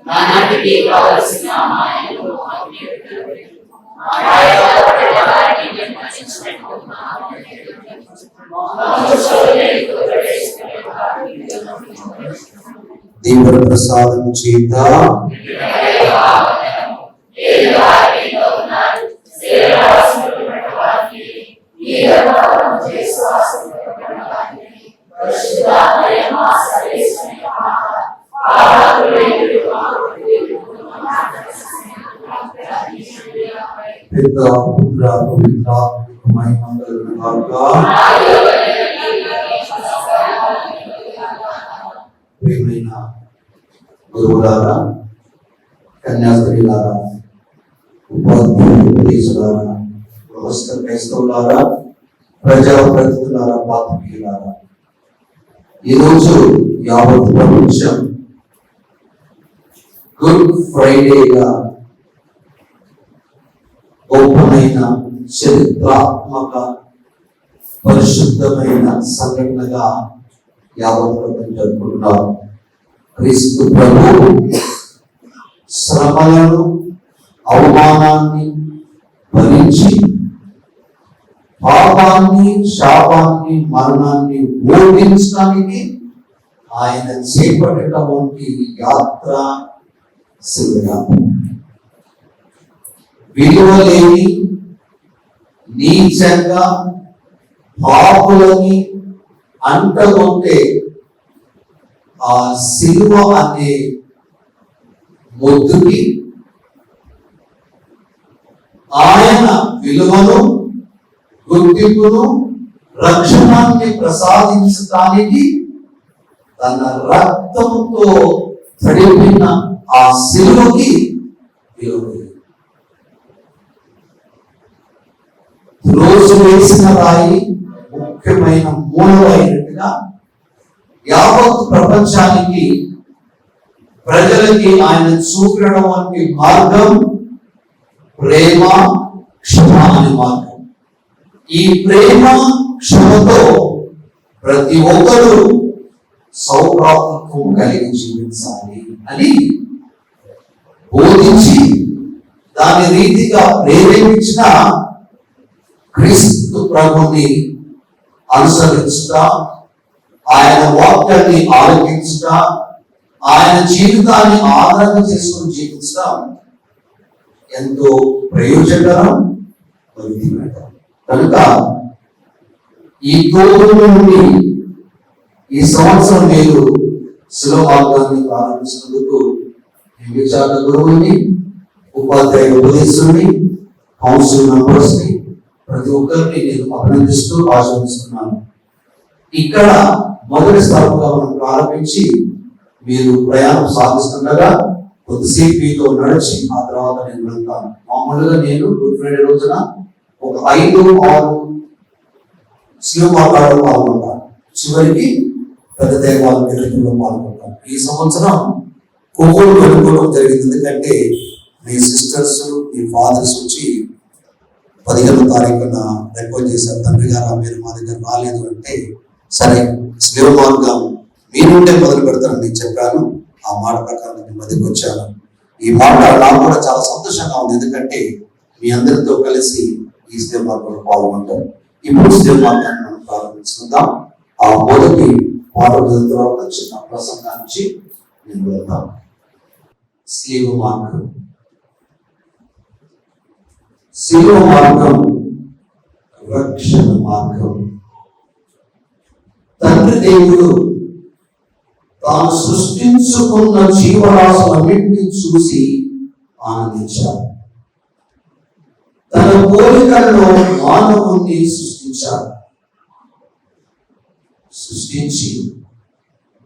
నాటికి కావలసిన దేవుని ప్రసాదం చేత పిత పుత్ర పవిత్రాత్మకు మహిమ కలుగును గాక. ప్రియమైన గురువులారా, కన్యాస్త్రీలారా, ఉపదేశులారా, వ్యవస్థ క్రైస్తవులారా, ప్రజాప్రతినిధులారా, పాత్రికేయులారా, ఈరోజు యావత్ ప్రపంచం గుడ్ ఫ్రైడేగా గొప్పమైన చరిత్రాత్మక పరిశుద్ధమైన సంఘటనగా యావత్ ప్రపంచం జరుపుకుంటున్నారు. క్రీస్తు ప్రభువు శ్రమలను, అవమానాన్ని భరించి పాపాన్ని, శాపాన్ని, మరణాన్ని ఓడించడానికి ఆయన చేపట్టినటువంటి యాత్ర శివయాత్ర. విలువలేని, నీచంగా పాపులని అంటగొట్టే ఆ సిలువ అనే మొద్దుకి ఆయన విలువను, గుర్తింపును, రక్షణాన్ని ప్రసాదించడానికి తన రక్తంతో తడిపిన ఆ సిలువకి విలువ. రోజు వేసిన రాయి ముఖ్యమైన మూలమైనట్టుగా యావత్ ప్రపంచానికి, ప్రజలకి ఆయన చూపినటువంటి మార్గం ప్రేమ, క్షమ అనే మార్గం. ఈ ప్రేమ, క్షమతో ప్రతి ఒక్కరూ సౌభ్రాతృత్వం కలిగి జీవించాలి అని బోధించి దాని రీతిగా ప్రేరేపించిన క్రీస్తు ప్రభుని అనుసరించుట, ఆయన వాక్యాన్ని ఆలోచించుట, ఆయన జీవితాన్ని ఆదరణ చేసుకుని జీవించడం ఎంతో ప్రయోజనకరం. కనుక ఈ తోడు నుండి ఈ సంవత్సరం మీరు శిలువ మార్గాన్ని ప్రారంభించినందుకు విచారణ గురువుని, ఉపాధ్యాయ ఉపదేశుని, కౌన్సిల్ మెంబర్స్ ని, ప్రతి ఒక్కరిని నేను అభినందిస్తూ ఆశీర్వదిస్తున్నాను. ఇక్కడ మొదటి స్థలంగా మనం ప్రారంభించి మీరు ప్రయాణం సాగిస్తుండగా కొద్దిసేపు మీతో నడిచి ఆ తర్వాత నేను వెళ్తాను. మామూలుగా నేను గుడ్ ఫ్రైడే రోజున ఒక 5-6 శిలువ మార్గాల్లో పాల్గొంటాను. చివరికి పెద్ద దేవాలయం వెలుగులో పాల్గొంటాను. ఈ సంవత్సరం కొవ్వూరు వెళ్ళుకోవడం జరిగింది. ఎందుకంటే మీ సిస్టర్స్, మీ ఫాదర్స్ వచ్చి 15వ తారీఖున రిక్వెస్ట్ చేశారు, తండ్రి గారు మీరు మా దగ్గర రాలేదు అంటే, సరే శిలువ మార్గం మీ నుండే మొదలు పెడతానని నేను చెప్పాను. ఆ మాట ప్రకారం నేను మధ్యకి వచ్చాను. ఈ మాట నాకు కూడా చాలా సంతోషంగా ఉంది, ఎందుకంటే మీ అందరితో కలిసి ఈ శిలువ మార్గంలో పాల్గొంటారు. ఇప్పుడు శిలువ మార్గాన్ని మనం ప్రారంభించుకుందాం. ఆ మొదటి మాట తర్వాత చిన్న ప్రసంగానికి నేను వెళ్తాను. శిలువ మార్గం. శిలువ మార్గం రక్షణ మార్గం. తండ్రి దేవుడు తాను సృష్టించుకున్న జీవరాశులన్నింటినీ చూసి ఆనందించాడు. తన పోలికల్లో మానవుణ్ణి సృష్టించాడు. సృష్టించి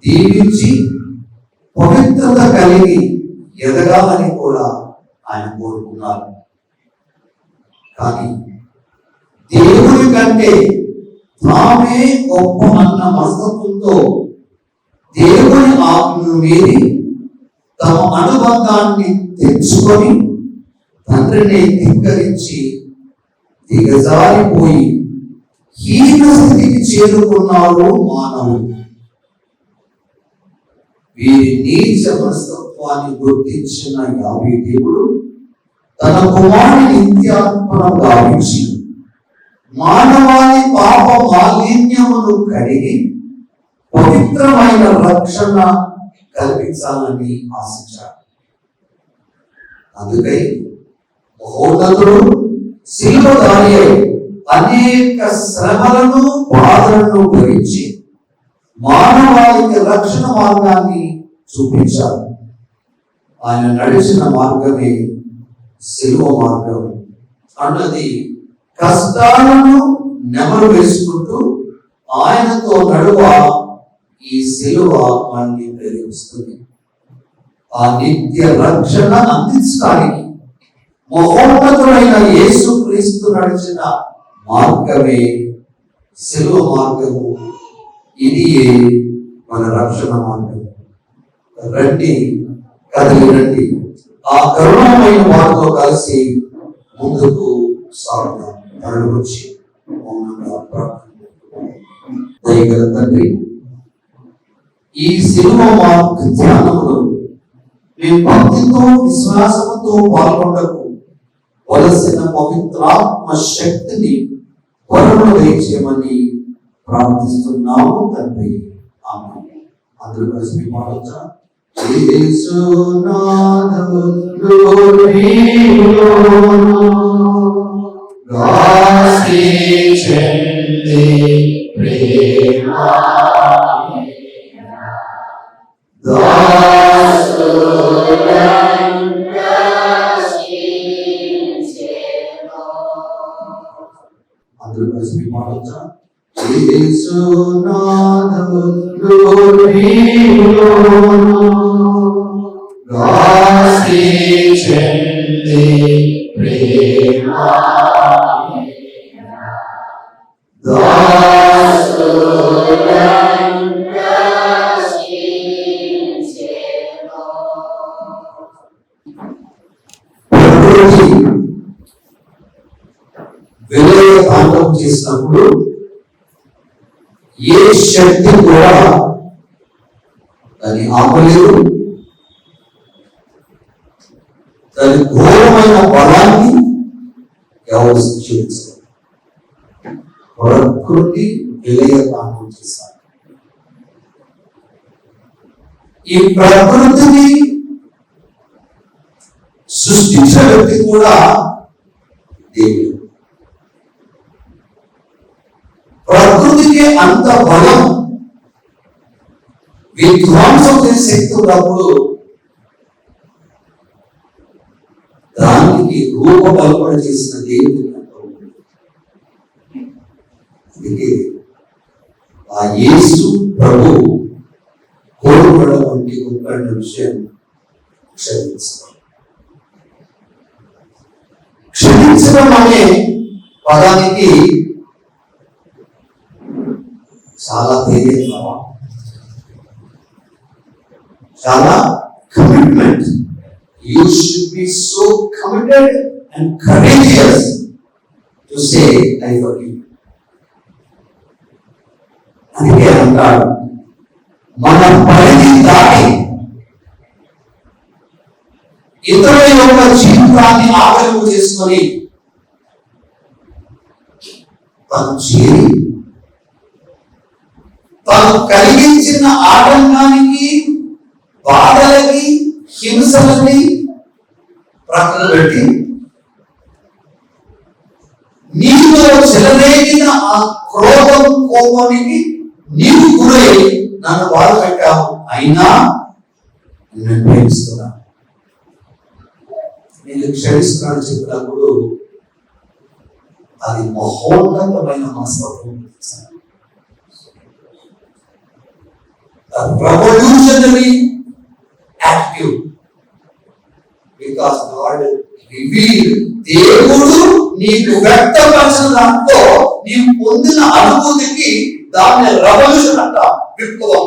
దీవించి పవిత్రత కలిగి ఎదగాలని కూడా ఆయన కోరుకున్నారు. కానీ దేవుని కంటే తామే గొప్ప అన్న మనస్తత్వంతో దేవుని ఆజ్ఞను మీరి తమ అనుబంధాన్ని తెచ్చుకొని తండ్రిని ధిక్కరించి దిగజారిపోయి హీన స్థితికి చేరుకున్నాడు మానవుడు. వీరి నీచ మనస్తత్వాన్ని గుర్తించిన యావే దేవుడు తన కుమారుని నిత్యాత్మను గావించి మానవాళి పాప మాలిన్యమును కడిగి పవిత్రమైన రక్షణ కల్పించాలని ఆశించాడు. అందుకై మహోన్నతుడు శిలువధారి అనేక శ్రమలను బాధలను భరించి మానవాళికి రక్షణ మార్గాన్ని చూపించాడు. ఆయన నడిచిన మార్గమే శిలువ మార్గం అన్నది కష్టాలను నెమరు వేసుకుంటూ ఆయనతో నడువ ఈ శిలువ మనల్ని ప్రేరేపిస్తుంది. ఆ నిత్య రక్షణ అందించడానికి మహోన్నతుడైన యేసు క్రీస్తు నడిచిన మార్గమే శిలువ మార్గము. ఇది మన రక్షణ మార్గం. రండి, కదిలి రండి, ఆ కరుణమైన వారితో కలిసి ముందుకు సాగుతాం. తరలివచ్చి మౌనంగా దయగల తండ్రి, ఈ శిలువ మార్గ ధ్యానములో మేము భక్తితో విశ్వాసంతో పాల్గొనకు వలసిన పవిత్రాత్మ శక్తిని వరము దయచేయమని ప్రార్థిస్తున్నాము తండ్రి. ఆమేన్. అందరూ కలిసి పాడొచ్చా? అందరూ కలిసి పాడొచ్చా? విలయ తాండవం చేసినప్పుడు ఏ శక్తి కూడా దాన్ని ఆపలేదు. దాని ఘోరమైన బలాన్ని ఎవరు సృష్టించారు? ప్రకృతి విలయ తాండవం చేశారు. ఈ ప్రకృతిని సృష్టించిన వ్యక్తి కూడా దేవుడు. ప్రకృతికి అంత బలం, విధ్వంసం చేసే శక్తి ఉన్నప్పుడు దానికి రూపకల్పన చేసిన దేవుడు. అందుకే ఆ యేసు ప్రభు కోరుకోవడం వంటి ఒక విషయం క్షమించడం. క్షమించడం అనే పదానికి చాలా ధైర్యంగా, చాలా commitment. You should be so committed and courageous to say I forgive. అందుకే అంటాడు, మన పరిధి దాటి ఇతరుల యొక్క జీవితాన్ని ఆకలింపు చేసుకొని తను చేరి తాను కలిగించిన ఆటంకానికి, బాధలకి, హింసలని ప్రక్కన పెట్టి నీలో చెలరేగిన ఆ క్రోధం, కోపానికి నీవు గురై నన్ను బాధ పెట్టావు, అయినా నేను ప్రేమిస్తున్నా, నేను క్షమిస్తున్నాను చెప్పినప్పుడు అది మహోన్నతమైన మనస్తత్వం. Revolutionary attitude, because God revealed, దేవుడు నీకు వ్యక్తపరిచిన దాంతో నీవు పొందిన అనుభూతికి దాన్ని రెవల్యూషన్ అంట, విప్లవం.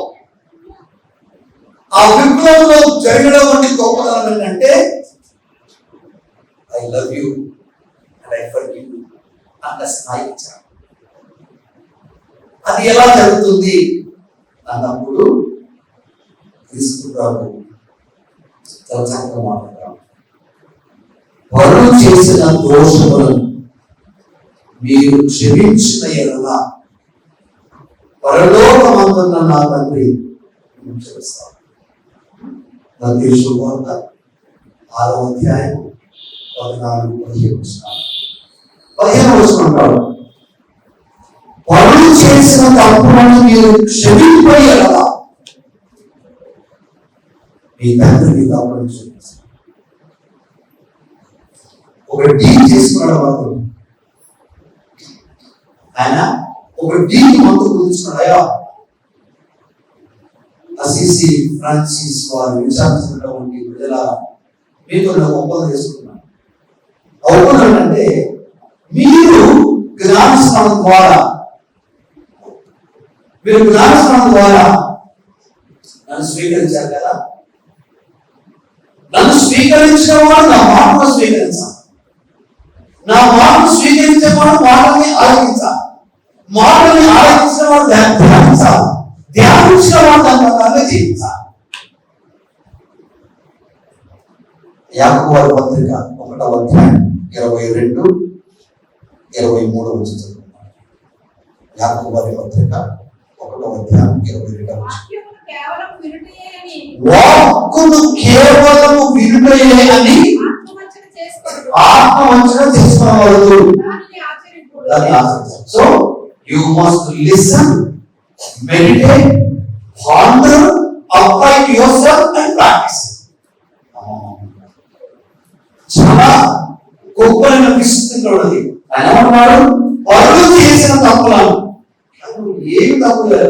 ఆ విప్లవంలో జరగడం వంటి గొప్పతనం ఏంటంటే I love you and I forgive you అన్న స్థాయి ఇచ్చాడు. అది ఎలా జరుగుతుంది అన్నప్పుడు క్రీస్తు ప్రభు చాలా చక్కగా మాట్లాడతాం. పరులు చేసిన దోషములను మీరు క్షమించిన ఎడల పరలోకమందున్న నా తండ్రి క్షమిస్తాను. మత్తయి శుభవార్త 6వ అధ్యాయం 14-15 వచనాలు. పరులు చేసిన తప్పులను మీరు క్షమింపని ఎడల మీ తండ్రి మీ తప్పులను క్షమిస్తాడు. ఒక డీల్ చేసుకున్నాడు మాత్రం ఆయన, ఒక డీల్ మంత్రం కుదుర్చుకున్నాడు. అయ్యా అసిసి ఫ్రాన్సిస్ వారు విచారించినటువంటి ప్రజల మీతో ఒప్పందం చేసుకున్నాను. ఒప్పందం అంటే మీరు జ్ఞానస్నానం ద్వారా నన్ను స్వీకరించారు కదా. నన్ను స్వీకరించిన వాడు నా మాటను స్వీకరించాలి. నా మాటను స్వీకరించే వాడు మాటని ఆలోచించాలి. మాటని ఆలోచించిన వాడు ధ్యానించాలి. ధ్యానించిన వాడు దాని ప్రకారంగా జీవించాలి. యాకోబు వారి పత్రిక 1వ అధ్యాయం 22-23 వచనం. యాకోబు వారి పత్రిక 1వ అధ్యాయం 22 వచనం. వాక్కును కేవలము వినుటయే అని ఆత్మవంచన చేసుకోవద్దు. So you must listen, meditate, ponder, apply yourself and practice. చాలా గొప్పైన విస్తృతి. ఆయన ఏమన్నాడు? పరులు చేసిన తప్పులను. ఏమి తప్పు లేదు.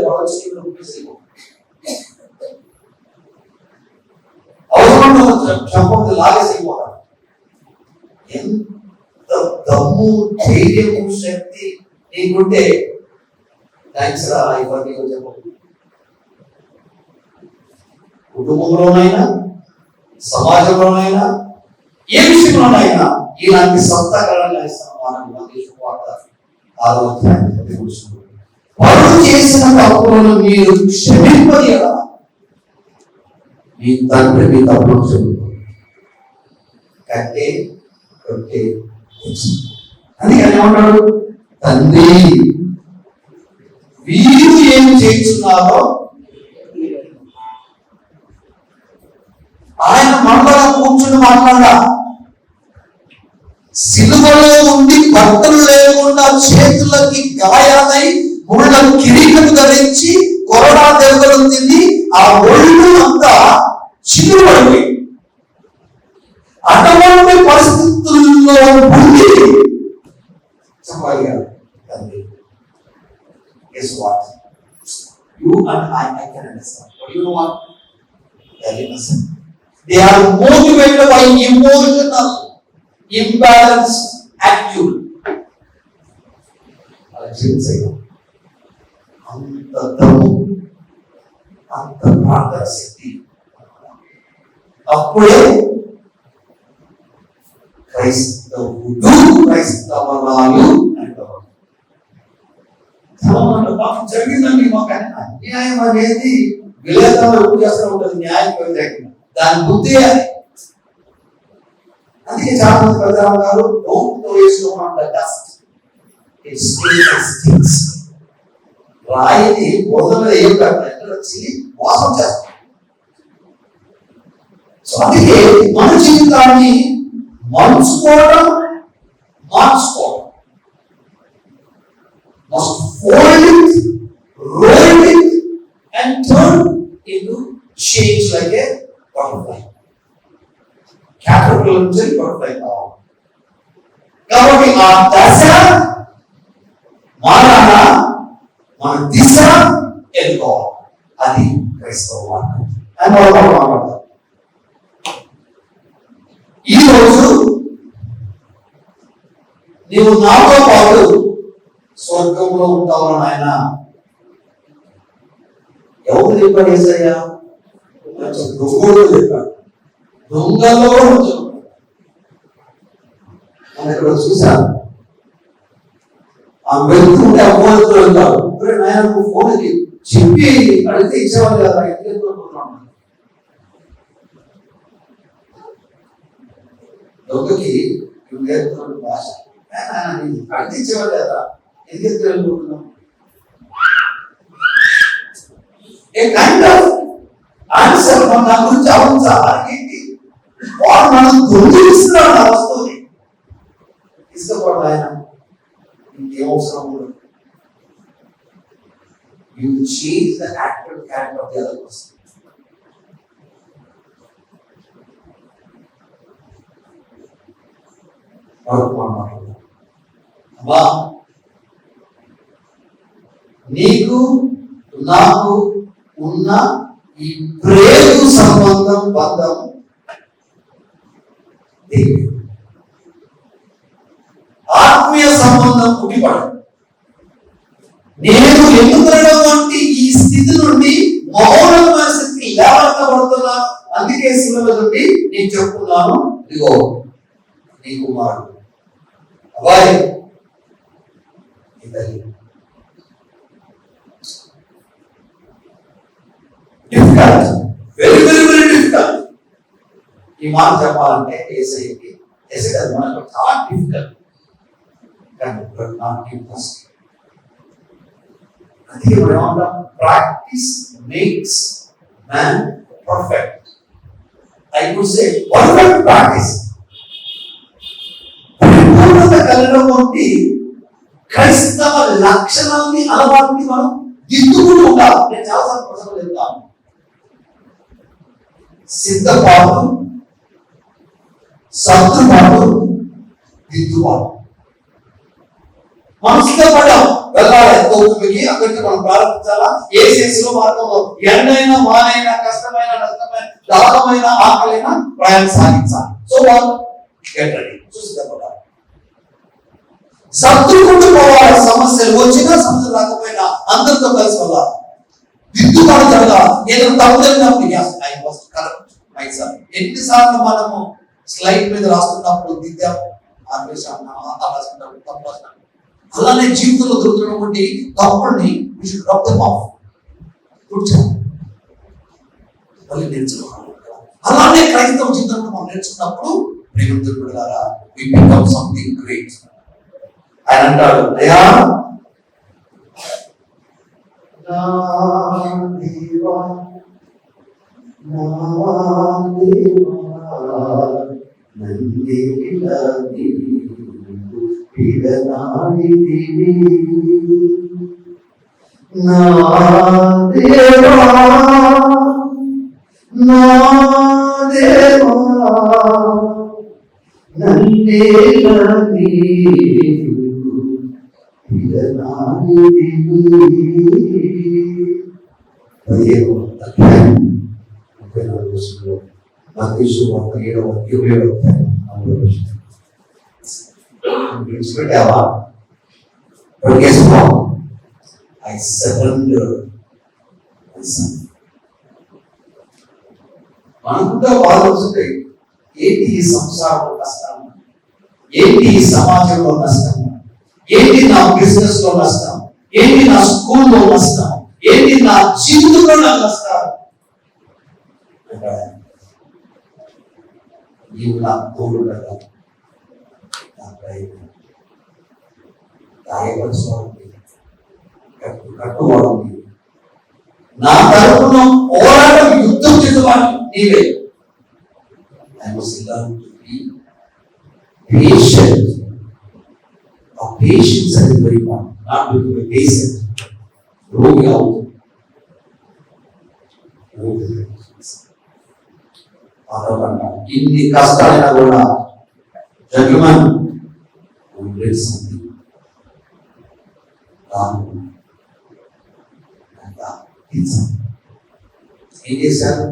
అవసరం చెప్పండి, లాగేసిపోతాడు. ఎంత దమ్ము, ధైర్యము, శక్తి నీకుంటే థ్యాంక్స్ రా ఇవన్నీ చెప్పండి. కుటుంబంలోనైనా, సమాజంలోనైనా, ఏ విషయంలోనైనా ఇలాంటి సత్తాకరంగా ఇస్తాను. పరులు చేసిన తప్పులను మీరు క్షమింపని ఎలా మీ తండ్రి మీ తప్పులను క్షమింపడు. కట్టే కొట్టే అందుకని ఏమంటాడు? తండ్రి వీరు ఏం చేస్తున్నారో. ఆయన మనలో కూర్చుని మాట్లాడా. సిలువలో ఉండి బట్టలు లేకుండా చేతులకి గాయాలై ముళ్ళ కిరీటం ధరించి కొరడా దెబ్బలు తిని ఆ ఒళ్ళు అంతా చిరుపడిపోయి అటువంటి పరిస్థితుల్లో ఉండి చెప్పగలిగారు. Guess what? You and I can understand. What do you want? They are motivated by emotional imbalance attitude. అలా జీవించగలం. అంత దమ్ము, అంత ప్రార్థన శక్తి. అప్పుడే క్రైస్తవుడు క్రైస్తవరాలు అంటారు. మాకు జరిగిందండి, మాకు అన్యాయం అనేది విలేతంలో ఎప్పుడు చేస్తూ ఉంటుంది. న్యాయం వ్యతిరేకంగా దాని బుద్ధి అది. అందుకే చాలా మంది పెద్దరావు గారు రాయిని బోధనలో ఏం పెట్టారు వచ్చి మోసం చేస్తారు. సో అందుకే మన జీవితాన్ని మార్చుకోవడం must fold it, roll it and turn into change like a butterfly. Caterpillar నుంచి butterfly కావాలి. కాబట్టి ఆ దశ మారాలా, మన దిశ ఎన్నుకోవాలి. అది క్రైస్తవ మార్గం అని మాట్లాడతారు. ఈరోజు నీవు నాతో పాటు స్వర్గంలో ఉంటావు నాయన. ఎవరు చెప్పాడు? యేసయ్య దొంగలో చెప్పాడు. దొంగలో ఎక్కడో చూశాను. ఆ వెళ్తుంటే ఆ ఫోన్ వెళ్తాడు. ఆయన ఫోన్కి చెప్పి అడిగితే ఇచ్చేవాళ్ళు కదా, ఎందుకు దొంగకి నేర్పుతున్న భాష అడిగితే ఇచ్చేవాళ్ళు కదా, ఎందుకు వెళ్ళిపోతున్నాం? ఏ కైండ్ ఆఫ్ ఆన్సర్ మన గురించి ఆలోచించాలి. ఏంటి వాడు మనం దొంగిలిస్తున్నాడు ఆ వస్తువుని. ఇష్టపడు ఆయన, ఇంకేం అవసరం ఉండదు. You change the active character of the other person. అమ్మా, నీకు నాకు ఉన్న ఈ ప్రేమ సంబంధం బంధం ఆత్మీయ సంబంధం పుట్టిపడదు. నేను ఎన్నుకున్నటువంటి ఈ స్థితి నుండి మౌనమైన స్థితికి లేవనెత్తబడుతున్నా. అందుకే శిలువ నుండి నేను చెప్పుకున్నాను, ఇదిగో నీ కుమారుడు అబ్బాయి, difficult, very very very difficult. ఈ మాట చెప్పాలంటే ఏసైకి మనకు చాలా డిఫికల్ట్. అందుకే మనం practice makes man perfect. I would say perfect practice. పరిపూర్ణత కలిగినటువంటి క్రైస్తవ లక్షణాన్ని, అలవాటుని మనం దిద్దుకుంటూ ఉండాలి. నేను చాలాసార్లు ప్రసంగం చెప్తాను, సిద్ధపాటు, సర్దుబాటు, దిద్దుబాటు. మనం సిద్ధపడ్డాం, వెళ్ళాలి గౌతమికి, అక్కడికి మనం ప్రారంభించాలా. ఏ శిశుల మార్గంలో ఎండైనా వానైనా కష్టమైన నష్టమైన దారుణమైన ఆకలైనా ప్రయాణం సాగించాలి. సో వాళ్ళు గెట్ రెడీ, సిద్ధపడాలి. సర్దుకుంటూ పోవాలి. సమస్యలు వచ్చినా సమస్యలు రాకపోయినా అందరితో కలిసి వెళ్ళాలి. దిద్దుబాటు జరగాలి. ఏదో తప్పు జరిగినప్పుడు ఎన్నిసార్లు మనము స్లైడ్ మీద రాస్తున్నప్పుడు దిద్దాం, అలానే జీవితంలో దొరుకుతున్నటువంటి తప్పుల్ని మళ్ళీ నేర్చుకోవాలి. అలానే క్రైస్తవ జీవితంలో మనం నేర్చుకున్నప్పుడు ప్రేమించుకుంటారా, we become something great. ఆయన అంటాడు, అయ్యా విడిచిపెట్టావా? I surrender myself. మనకుంటే బాధలు వస్తాయి. ఏంటి ఈ సంసారంలో నష్టం, ఏంటి ఈ సమాజంలో నష్టం, ఏంటి నా బిజినెస్ లో నష్టం, ఏంటి నా స్కూల్లో నష్టం, ఏంటి నా జీవితంలో నా నష్టాలు. నీవు నా తోడు కదా, నా ప్రయత్నం గాయపరచుకోవాలి, కట్టుకోవాలి. నా తరపున పోరాటం యుద్ధం చేసేవాడు నీవే. I must learn to be patient. A patience is very important. Not to be patient. రోగి అవుతుంది. ఇన్ని కష్టాలైనా కూడా జగమన్ ఏం చేశారు?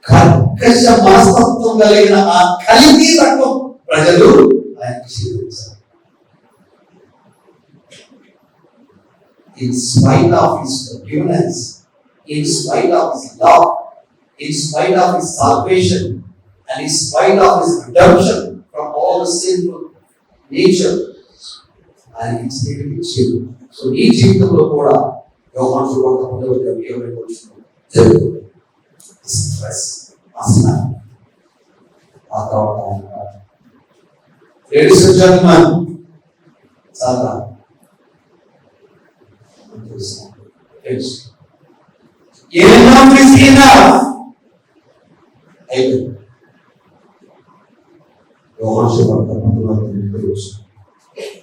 కర్కశ మనస్తత్వం కలిగిన ఆ కలిగి రకం ప్రజలు ఆయనకు స్వీకరించారు. In spite of his forgiveness, in spite of his love, in spite of his salvation, and in spite of his redemption from all the sinful nature ఆయన ఇచ్చేది. సో ఈ జీవితంలో కూడా యోహాను సువార్త జరుగుతుంది. స్ట్రెస్ అసలు ఆ తర్వాత లేడీస్ అండ్ జెంట్మెన్ చాలా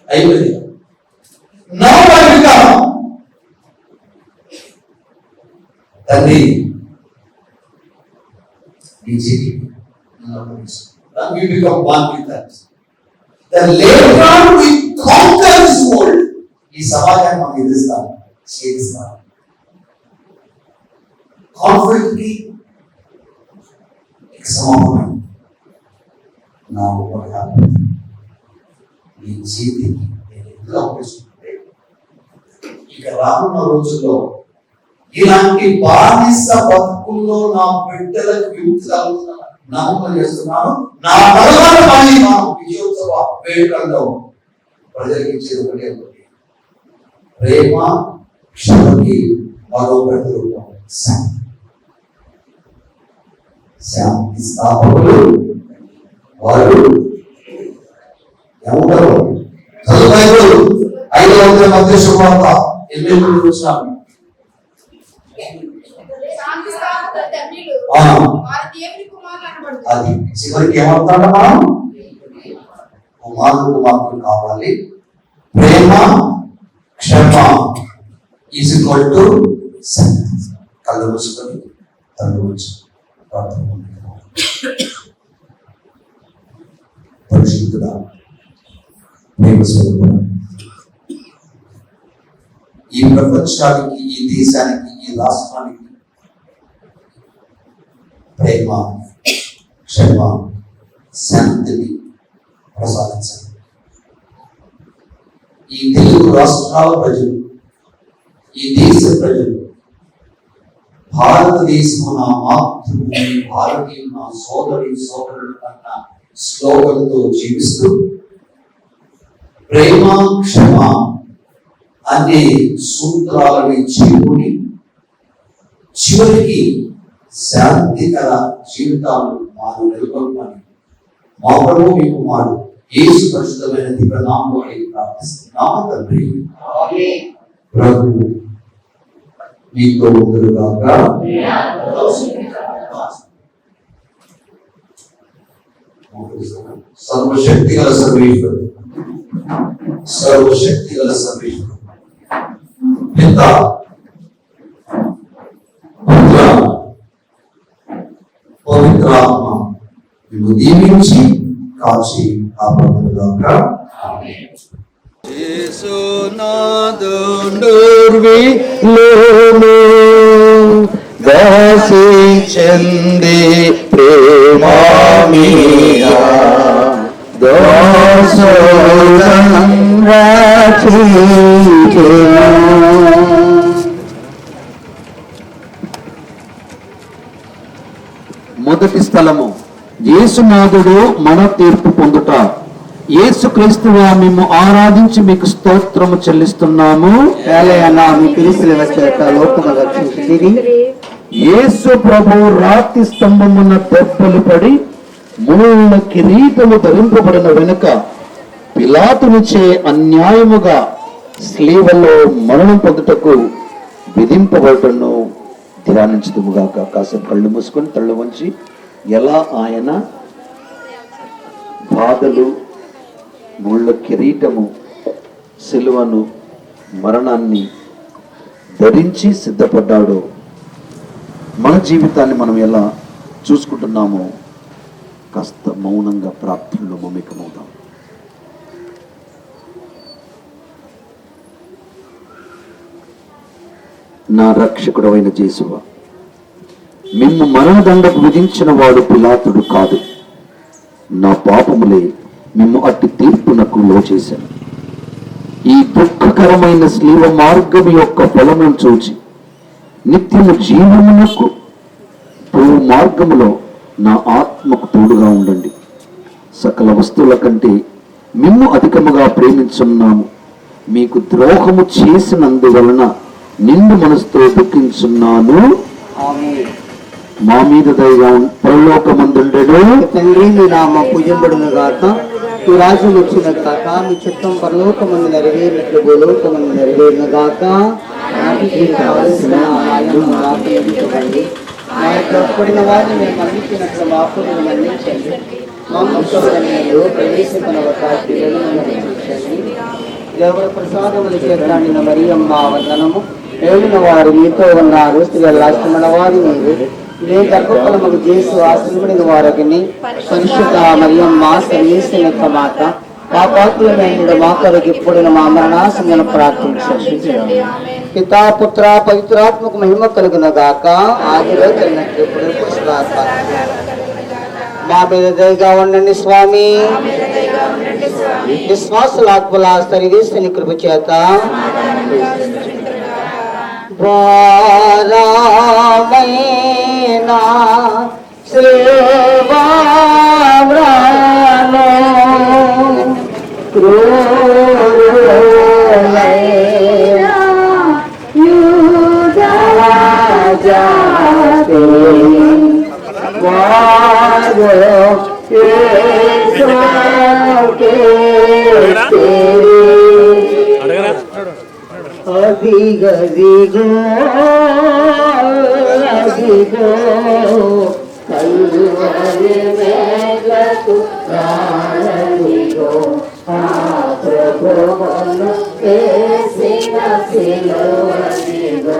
అయిపోయింది. తండ్రి we become one with that. Then later on we conquer this world. ఈ సమాజాన్ని మనం ఎదురుస్తాం, ఛేదిస్తాం. Conflict కి సమాధానం. Now what happened? ఈ జీవితాన్ని నేను ఎందుకు అవకాశిస్తుంటే ఇక రానున్న రోజుల్లో ఇలాంటి బానిస బతుకుల్లో నా బిడ్డలకు విముక్తి కలుగుతున్నాను నమ్మకం చేస్తున్నాను. నా తర్వాత మళ్ళీ మనం విజయోత్సవ వేడుకల్లో ప్రజలకు ఇచ్చేది ఒకటే ఒకటి, ప్రేమ క్షమకి మరో ప్రతిరూపం శాంతి. శాంతి స్థాపకులు వారు ఏమంటారు? 5వ మత్తయి శుభవార్త 8వ వచనం. అది చివరికి ఏమంటాడు? మనం కుమారుడు కావాలి. ప్రేమ క్షమ ఈజ్ ఈక్వల్ టు శాంతి. కళ్ళు మూసుకొని తల్లి వచ్చి పరిశుద్ధుడా, ప్రేమ స్వరూపుడా, ఈ ప్రపంచానికి, ఈ దేశానికి, ఈ రాష్ట్రానికి ప్రేమ క్షమ శాంతిని ప్రసాదించండి. ఈ తెలుగు రాష్ట్రాల ప్రజలు, ఈ దేశ ప్రజలు, భారతదేశం నా మాతృభూమి, భారతీయులు నా సోదరుడు అన్న స్లోగన్తో జీవిస్తూ ప్రేమ క్షమ అనే సూత్రాలని చేరుకుని చివరికి శాంతికర జీవితాలు మాకు నెలకొల్పని మా ప్రభువు మీ కుమారుడు యేసు పరిశుద్ధమైన దివ్య నామములో ప్రార్థిస్తున్నాము తండ్రి. ప్రభు మీతో ఉండుగాక. సర్వశక్తిగల సర్వేశ్వరుడు, సర్వశక్తిగల సర్వేశ్వరుడు పితా పుత్ర పవిత్రాత్మ నిన్ను దీవించి కాచి కాపాడుగాక. దాసి చందే ప్రేమామీరా మొదటి స్థలము యేసునాథుడు మన తీర్పు పొందుట. యేసుక్రీస్తువా మేము ఆరాధించి మీకు స్తోత్రము చెల్లిస్తున్నాము. యేసు ప్రభు రాతి స్తంభమున దెబ్బలు పడి ముళ్ళ కిరీటము ధరింపబడిన వెనుక పిలాతునిచే అన్యాయముగా స్లీవలో మరణం పొందుటకు విధింపబడటను ధ్యానించుదుముగాక. కాసేపు కళ్ళు మూసుకొని తళ్ళు వంచి ఎలా ఆయన బాధలు, ముళ్ళ కిరీటము, సిలువను, మరణాన్ని ధరించి సిద్ధపడ్డాడో మన జీవితాన్ని మనం ఎలా చూసుకుంటున్నామో కాస్త మౌనంగా ప్రార్థనలో మమేకమవుదాం. నా రక్షకుడు అయిన యేసువా, మిమ్ము మరణదండకు విధించిన వాడు పిలాతుడు కాదు. నా పాపములే మిమ్ము అట్టి తీర్పునకు లోచేశాను. ఈ దుఃఖకరమైన స్లీవ మార్గము యొక్క ఫలమును చూచి నిత్యము జీవమునకు మార్గములో నా ఆత్మకు తోడుగా ఉండండి. సకల వస్తువుల కంటే మిమ్ము అధికముగా ప్రేమించున్నాము. మీకు ద్రోహము చేసినందువలన నిండు మనసుతో దుఃఖించున్నాను. మా మీద దయగా పరలోకమందుండెను. తండ్రి మీ నామ పూజింపడును గాక, మీ రాజ్యం వచ్చిన గాక, మీ చిత్తం పరలోకమందు నెరవేరినట్లు భూలోకమందు నెరవేరును గాక. నాటికి కావలసిన ఆహారం మాకు అందించండి. మా యొక్క పడిన వారిని మేము మన్నించినట్లు మా అప్పులను మన్నించండి. మమ్మల్ని ప్రవేశించనవక కీడును మన్నించండి. దేవుడ ప్రసాదములు చేతాండిన మరియమ్మ వందనము. ఏలిన వారు మీతో ఉన్నారు, స్త్రీల రాష్ట్రముల వారి మీరు నే గర్భఫలముకు చేసి ఆశ్రమడిన వారిని పరిశుద్ధ మరియమ్మ సర్వేశ్వరుని యొక్క మాత, పాపాత్ములైన మా కొరకు ఇప్పుడు మా మరణాసమున ప్రార్థించండి. పితా పుత్ర పవిత్రాత్మకు మహిమ కలుగును గాక, ఆదిలో కలిగినట్లు ఇప్పుడు సదాకాలం. మా మీద దయగా ఉండండి స్వామి. విశ్వాసులాత్మల సర్వేశ్వరుని కృప చేత భారమైన శ్రీవామ్రాను క్రూరులైన యూదాజాతే వారు యేసుకే అదిగదిగో అదిగో కల్వరి మేఘకు రారదిగో ఆ ప్రభువును యేసిన సిలువదిగో.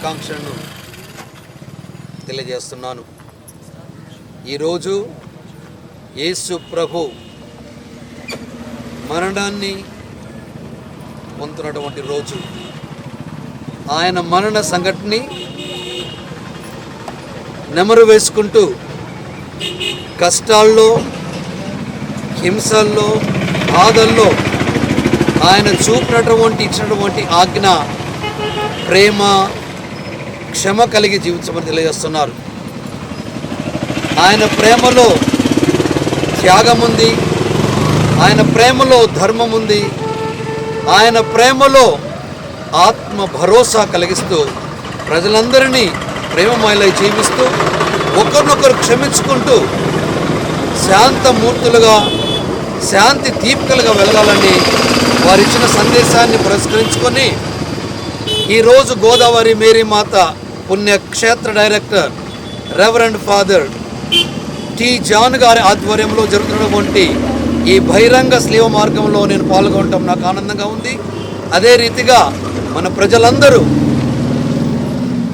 శుభాకాంక్షలను తెలియజేస్తున్నాను. ఈరోజు యేసు ప్రభు మరణాన్ని పొందుతున్నటువంటి రోజు. ఆయన మరణ సంఘటనని నెమరు వేసుకుంటూ కష్టాల్లో, హింసల్లో, బాధల్లో ఆయన ఇచ్చినటువంటి ఆజ్ఞ ప్రేమ, క్షమ కలిగి జీవించమని తెలియజేస్తున్నారు. ఆయన ప్రేమలో త్యాగం ఉంది, ఆయన ప్రేమలో ధర్మం ఉంది, ఆయన ప్రేమలో ఆత్మ భరోసా కలిగిస్తూ ప్రజలందరినీ ప్రేమమయలై జీవిస్తూ ఒకరినొకరు క్షమించుకుంటూ శాంతమూర్తులుగా, శాంతి దీపికలుగా వెలగాలని వారిచ్చిన సందేశాన్ని పురస్కరించుకొని ఈరోజు గోదావరి మేరీ మాత పుణ్యక్షేత్ర director reverend father T John గారి ఆధ్వర్యంలో జరుగుతున్నటువంటి ఈ బహిరంగ స్లీవ మార్గంలో నేను పాల్గొనడం నాకు ఆనందంగా ఉంది. అదే రీతిగా మన ప్రజలందరూ,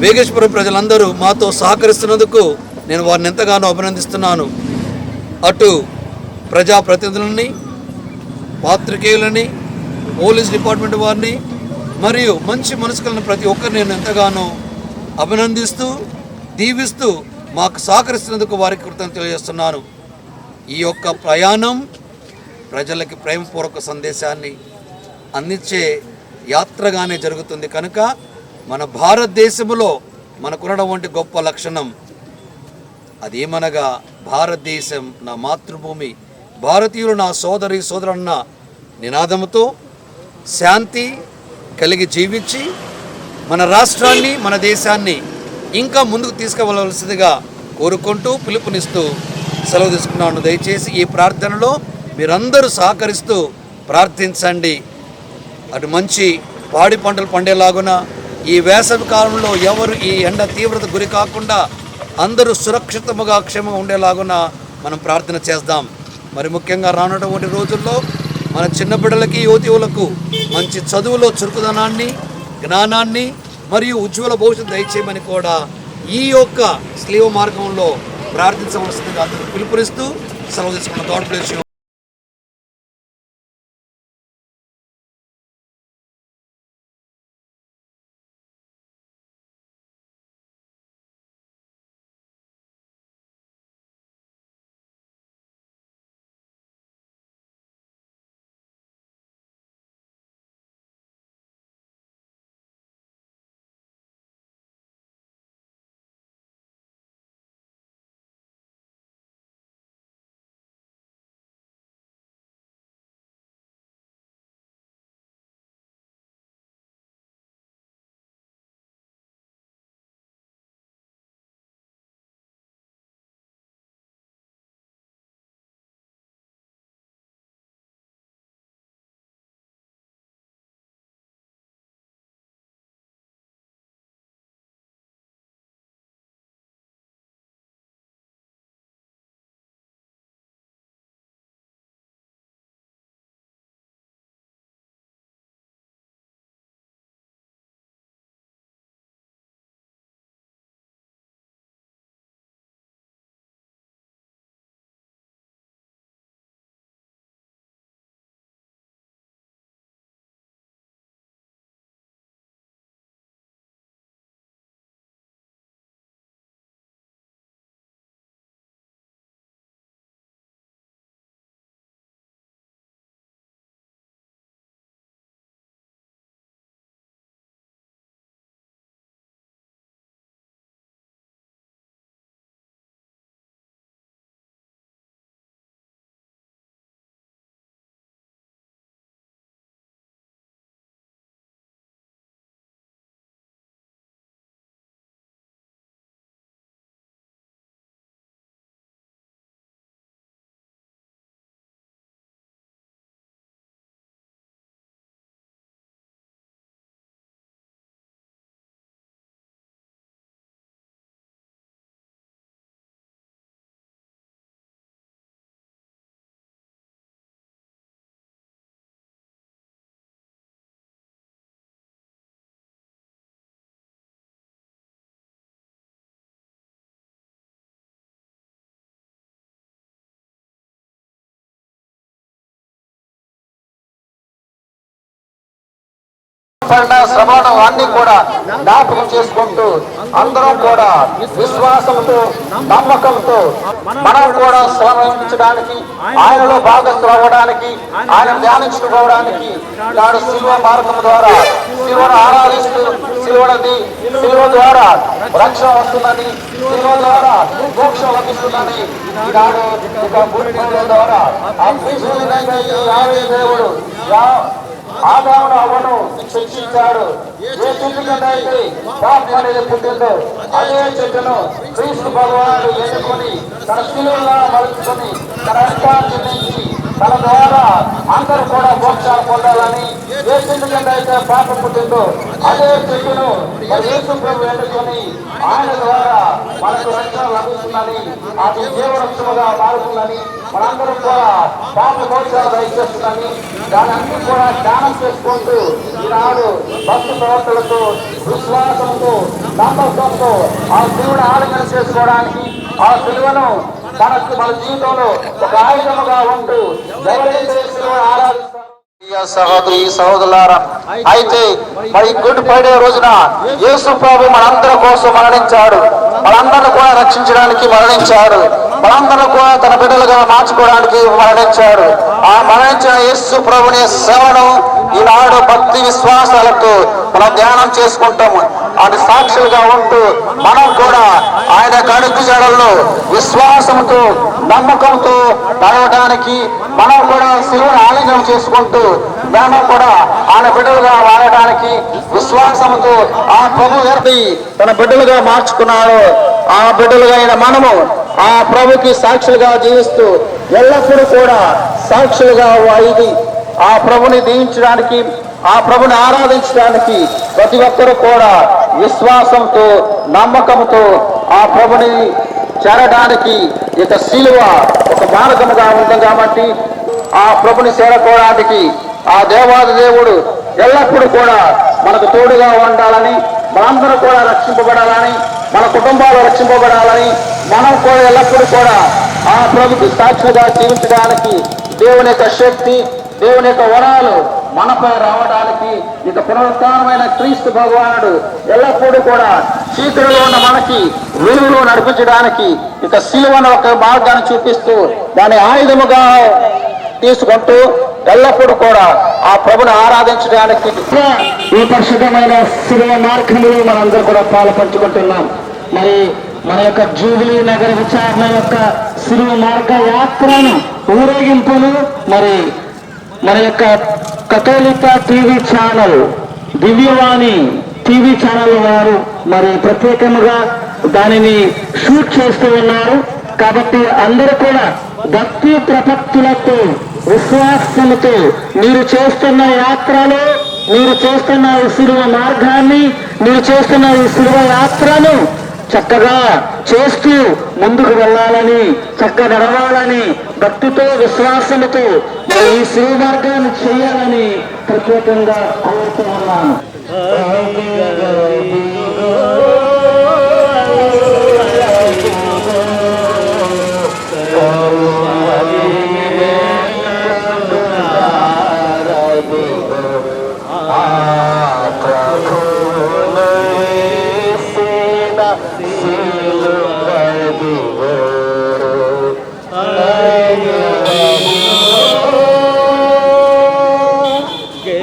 వేగేశ్వరం ప్రజలందరూ మాతో సహకరిస్తున్నందుకు నేను వారిని ఎంతగానో అభినందిస్తున్నాను. అటు ప్రజాప్రతినిధులని, పాత్రికేయులని, పోలీస్ డిపార్ట్మెంట్ వారిని మరియు మంచి మనసుకున్న ప్రతి ఒక్కరిని నేను ఎంతగానో అభినందిస్తూ, దీవిస్తూ మాకు సహకరిస్తున్నందుకు వారికి కృతజ్ఞతలు తెలియజేస్తున్నాను. ఈ యొక్క ప్రయాణం ప్రజలకి ప్రేమపూర్వక సందేశాన్ని అందించే యాత్రగానే జరుగుతుంది. కనుక మన భారతదేశంలో మనకున్నటువంటి గొప్ప లక్షణం అదేమనగా, భారతదేశం నా మాతృభూమి, భారతీయులు నా సోదరులన్న నినాదంతో శాంతి కలిగి జీవించి మన రాష్ట్రాన్ని, మన దేశాన్ని ఇంకా ముందుకు తీసుకువెళ్ళవలసిందిగా కోరుకుంటూ పిలుపునిస్తూ సెలవు తీసుకున్నాను. దయచేసి ఈ ప్రార్థనలో మీరందరూ సహకరిస్తూ ప్రార్థించండి. అటు మంచి పాడి పంటలు పండేలాగున ఈ వేసవి కాలంలో ఎవరు ఈ ఎండ తీవ్రత గురి కాకుండా అందరూ సురక్షితముగా, క్షేమంగా ఉండేలాగున మనం ప్రార్థన చేద్దాం. మరి ముఖ్యంగా రానున్నటువంటి రోజుల్లో మన చిన్న బిడ్డలకి, యువతులకు మంచి చదువులో చురుకుదనాన్ని, జ్ఞానాన్ని మరియు ఉజ్వల భవిష్యత్తు దయచేయమని కూడా ఈ యొక్క స్లీవ మార్గంలో ప్రార్థించవలసిందిగా అందరూ పిలుపునిస్తూ సెలవు తీసుకున్న. God bless you. పడిన శ్రమలను అన్ని కూడా జ్ఞాపకం చేసుకుంటూ అందరం కూడా విశ్వాసంతో నమ్మకంతో మనం కూడా శ్రమ వహించడానికి, ఆయనలో భాగస్థులు అవ్వడానికి, ఆయన ధ్యానించుకోవడానికి నాడు శిలువ మార్గం ద్వారా శిలువను ఆరాధిస్తూ శిలువ ద్వారా రక్షణ వస్తుందని, శిలువ ద్వారా మోక్షం లభిస్తుందని ఈనాడు ఇక భూమిపూజ ద్వారా ఆ క్రీస్తునైతే ఈ ఆది దేవుడు ఆదామును అవ్వను శిక్షించాడు. ఏ చెట్టు కింద అయితే పాపం అనేది పుట్టిందో అదే చెట్టును క్రీస్తు భగవానుడు ఎన్నుకొని తన శిలువలో మలుచుకొని తన రక్తాన్ని చెల్లించి తన ద్వారా అందరూ కూడా మోక్షాలు పొందాలని, ఏ చెట్టు కింద అయితే పాపం పుట్టిందో అదే చెట్టును యేసు ప్రభు ఎన్నుకొని ఆయన ద్వారా మనకు రక్షణ లభిస్తుందని, అది జీవవృక్షముగా మారుతుందని, మనందరం కూడా పాప మోక్షాలు దయచేస్తుందని దాని అన్ని కూడా ధ్యానం చేసుకుంటూ ఈనాడు భక్తి ప్రవర్తనతో విశ్వాసంతో నమ్మకంతో ఆ శిలువను ఆలింగనం చేసుకోవడానికి, ఆ శిలువను మన జీవితంలో ఒక ఆయుధముగా ఉంటూ ఎవరైతే శిలువను ఆరాధిస్తారో సహోదరి సహోదరులారా, అయితే మరి గుడ్ ఫ్రైడే రోజున యేసు ప్రభు మనందరి కోసం మరణించాడు. మనందరిని కూడా రక్షించడానికి మరణించాడు. మనందరూ కూడా తన బిడ్డలుగా మార్చుకోవడానికి మరణించాడు. ఆ మరణించిన యేసు ప్రభుని సేవను ఈనాడు భక్తి విశ్వాసాలతో మనం ధ్యానం చేసుకుంటాము. అది సాక్షులుగా ఉంటూ మనం కూడా ఆయన కడుపు జడల్లో విశ్వాసంతో నమ్మకంతో నడవడానికి, మనం కూడా శిలువను ఆలింగనం చేసుకుంటూ మనం కూడా ఆయన బిడ్డలుగా వాడడానికి విశ్వాసంతో ఆ ప్రభు గారిని తన బిడ్డలుగా మార్చుకున్నాడు. ఆ బిడ్డలుగా అయిన మనము ఆ ప్రభుకి సాక్షులుగా జీవిస్తూ ఎల్లప్పుడూ కూడా సాక్షులుగా ఇది ఆ ప్రభుని దీవించడానికి, ఆ ప్రభుని ఆరాధించడానికి ప్రతి ఒక్కరూ కూడా విశ్వాసంతో నమ్మకంతో ఆ ప్రభుని చేరడానికి ఇక శిలువ ఒక మార్గముగా ఉంటుంది. కాబట్టి ఆ ప్రభుని చేరుకోవడానికి ఆ దేవాది దేవుడు ఎల్లప్పుడూ కూడా మనకు తోడుగా ఉండాలని, మనందరూ కూడా రక్షింపబడాలని, మన కుటుంబాలు రక్షింపబడాలని, మనం కూడా ఎల్లప్పుడూ కూడా ఆ ప్రభుకి సాక్షిగా జీవించడానికి దేవుని యొక్క శక్తి, దేవుని యొక్క వరాలు మనపై రావడానికి ఇక పునరుత్థానమైన క్రీస్తు భగవానుడు ఎల్లప్పుడూ కూడా చీకటిలో ఉన్న మనకి వెలుగులో నడిపించడానికి ఇక శిలువను ఒక మార్గాన్ని చూపిస్తూ దాని ఆయుధముగా తీసుకుంటూ ఎల్లప్పుడూ కూడా ఆ ప్రభుని ఆరాధించడానికి ఈ పరిశుద్ధమైన శిలువ మార్గంలో మనందరూ కూడా పాలు పంచుకుంటున్నాం. మరి మన యొక్క జూబిలీ నగర విచారణ యొక్క శిలువ మార్గ యాత్రను ఊరేగింపును మరి మన యొక్క కథోలిక టీవీ ఛానల్, దివ్యవాణి టీవీ ఛానల్ వారు మరి ప్రత్యేకంగా దానిని షూట్ చేస్తూ ఉన్నారు. కాబట్టి అందరూ కూడా భక్తి ప్రపత్తులతో విశ్వాసంతో మీరు చేస్తున్న యాత్రలో, మీరు చేస్తున్న ఈ శిలువ మార్గాన్ని, మీరు చేస్తున్న ఈ శిలువ యాత్రను చక్కగా చేస్తూ ముందుకు వెళ్ళాలని, చక్కగా నడవాలని, భక్తితో విశ్వాసంతో ఈ శిలువ మార్గాన్ని చేయాలని ప్రత్యేకంగా కోరుతూ ఉన్నాను. Get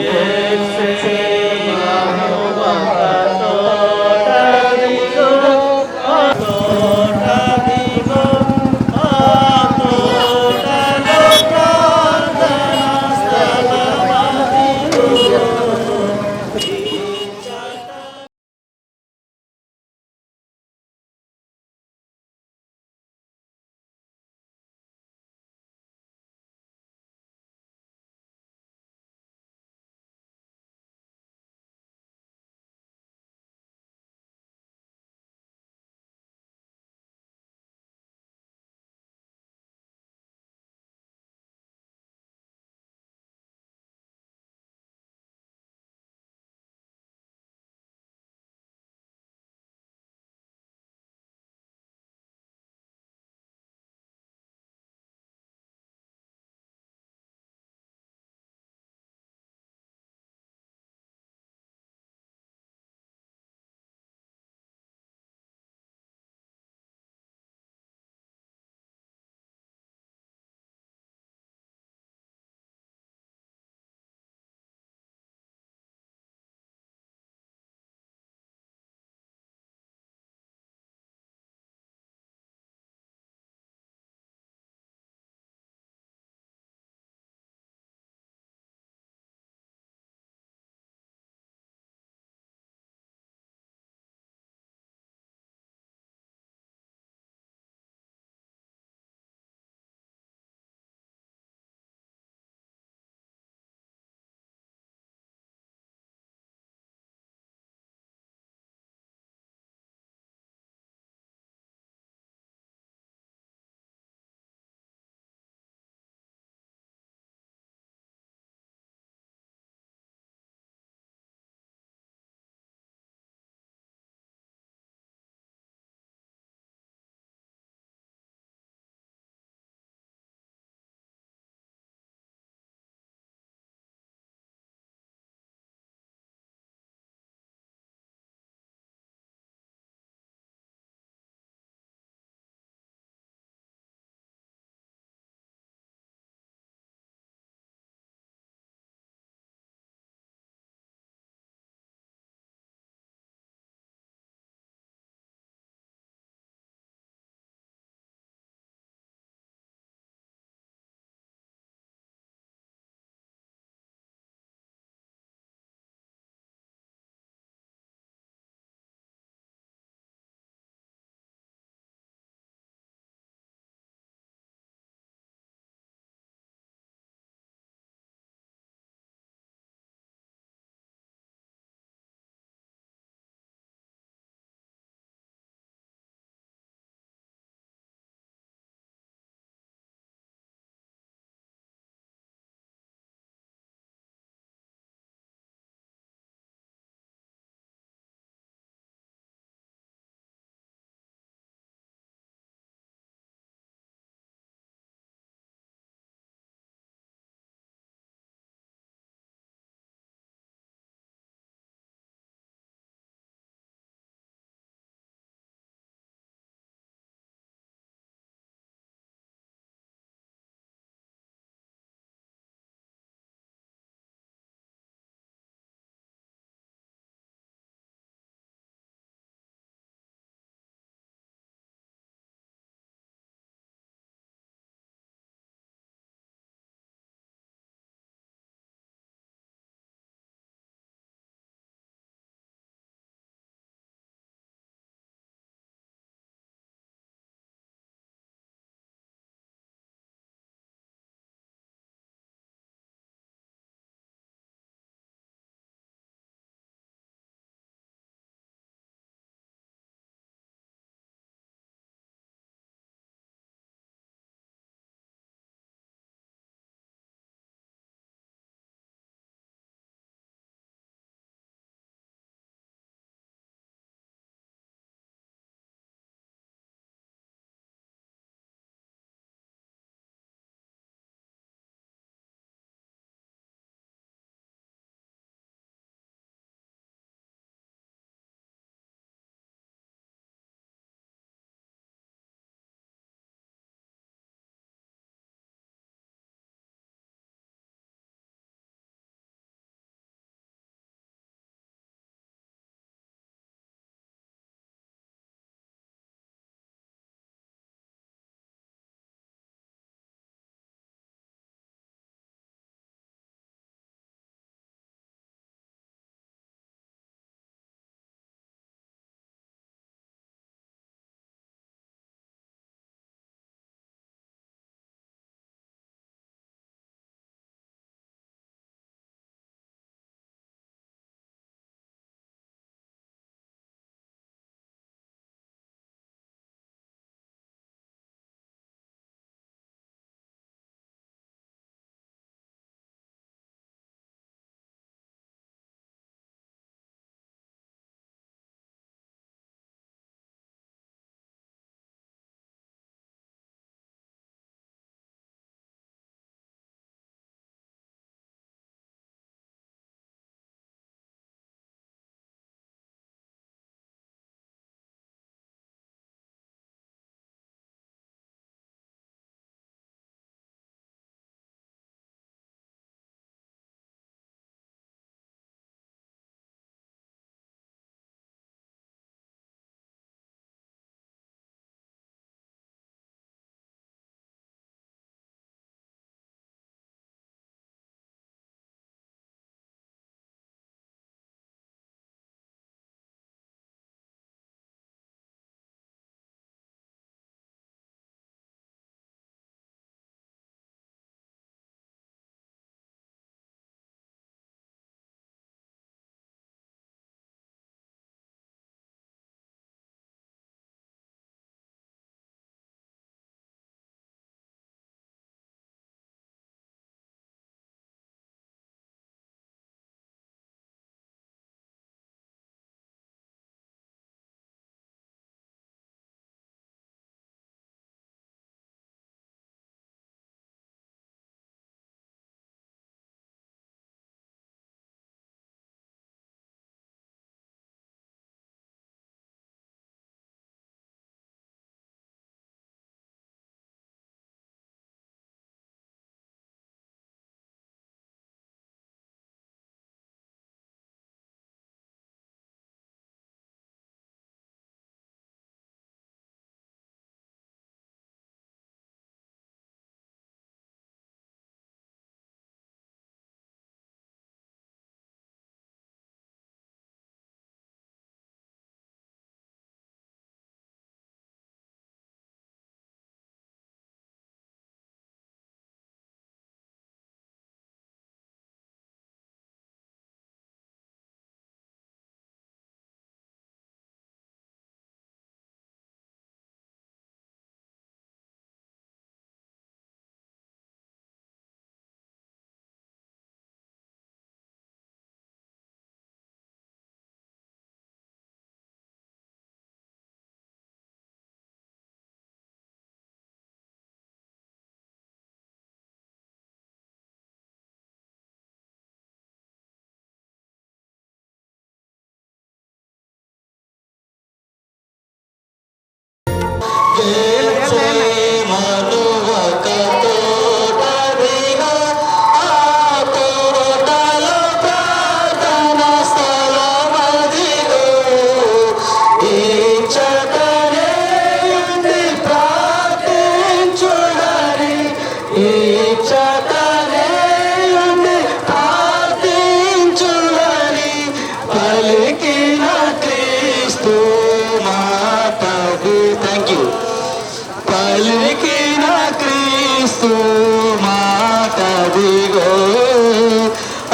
అదిగో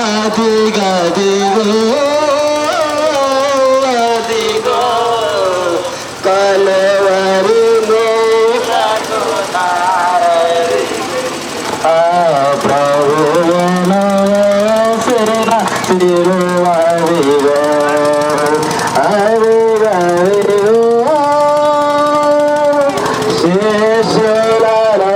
అదిగదిగో అదిగో కలవరిలో ప్రభువును తిరువదిగో అదిగదిగో శేషులలో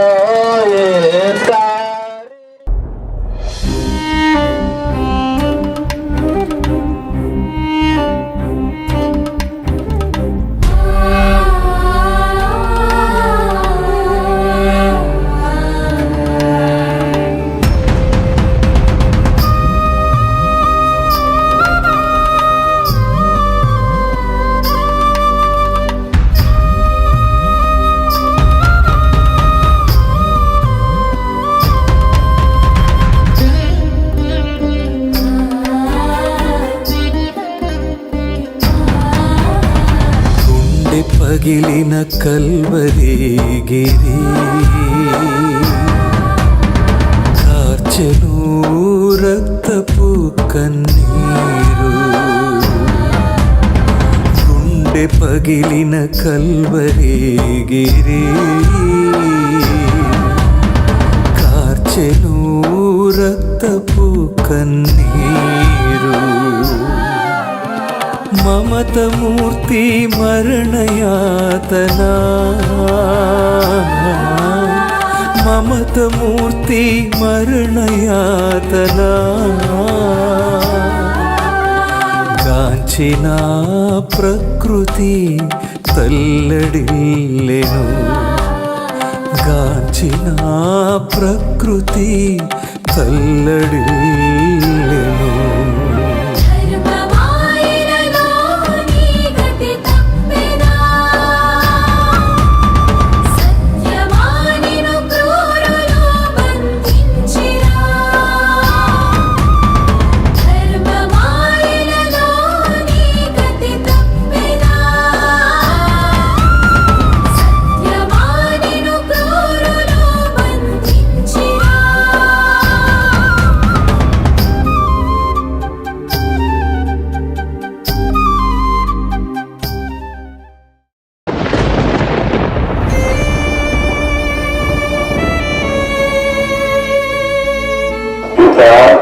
పగిలిన కల్వరి గిరి కార్చెను రక్తపు కన్నీరు గుండె పగిలిన కల్వరి గిరి కార్చెను రక్తపు కన్నీరు మమతమూర్తి మరణయాతనా మమతమూర్తి మరణయాతనా గాంచిన ప్రకృతి తల్లడిల్లెను గాంచిన ప్రకృతి తల్లడిల్లెను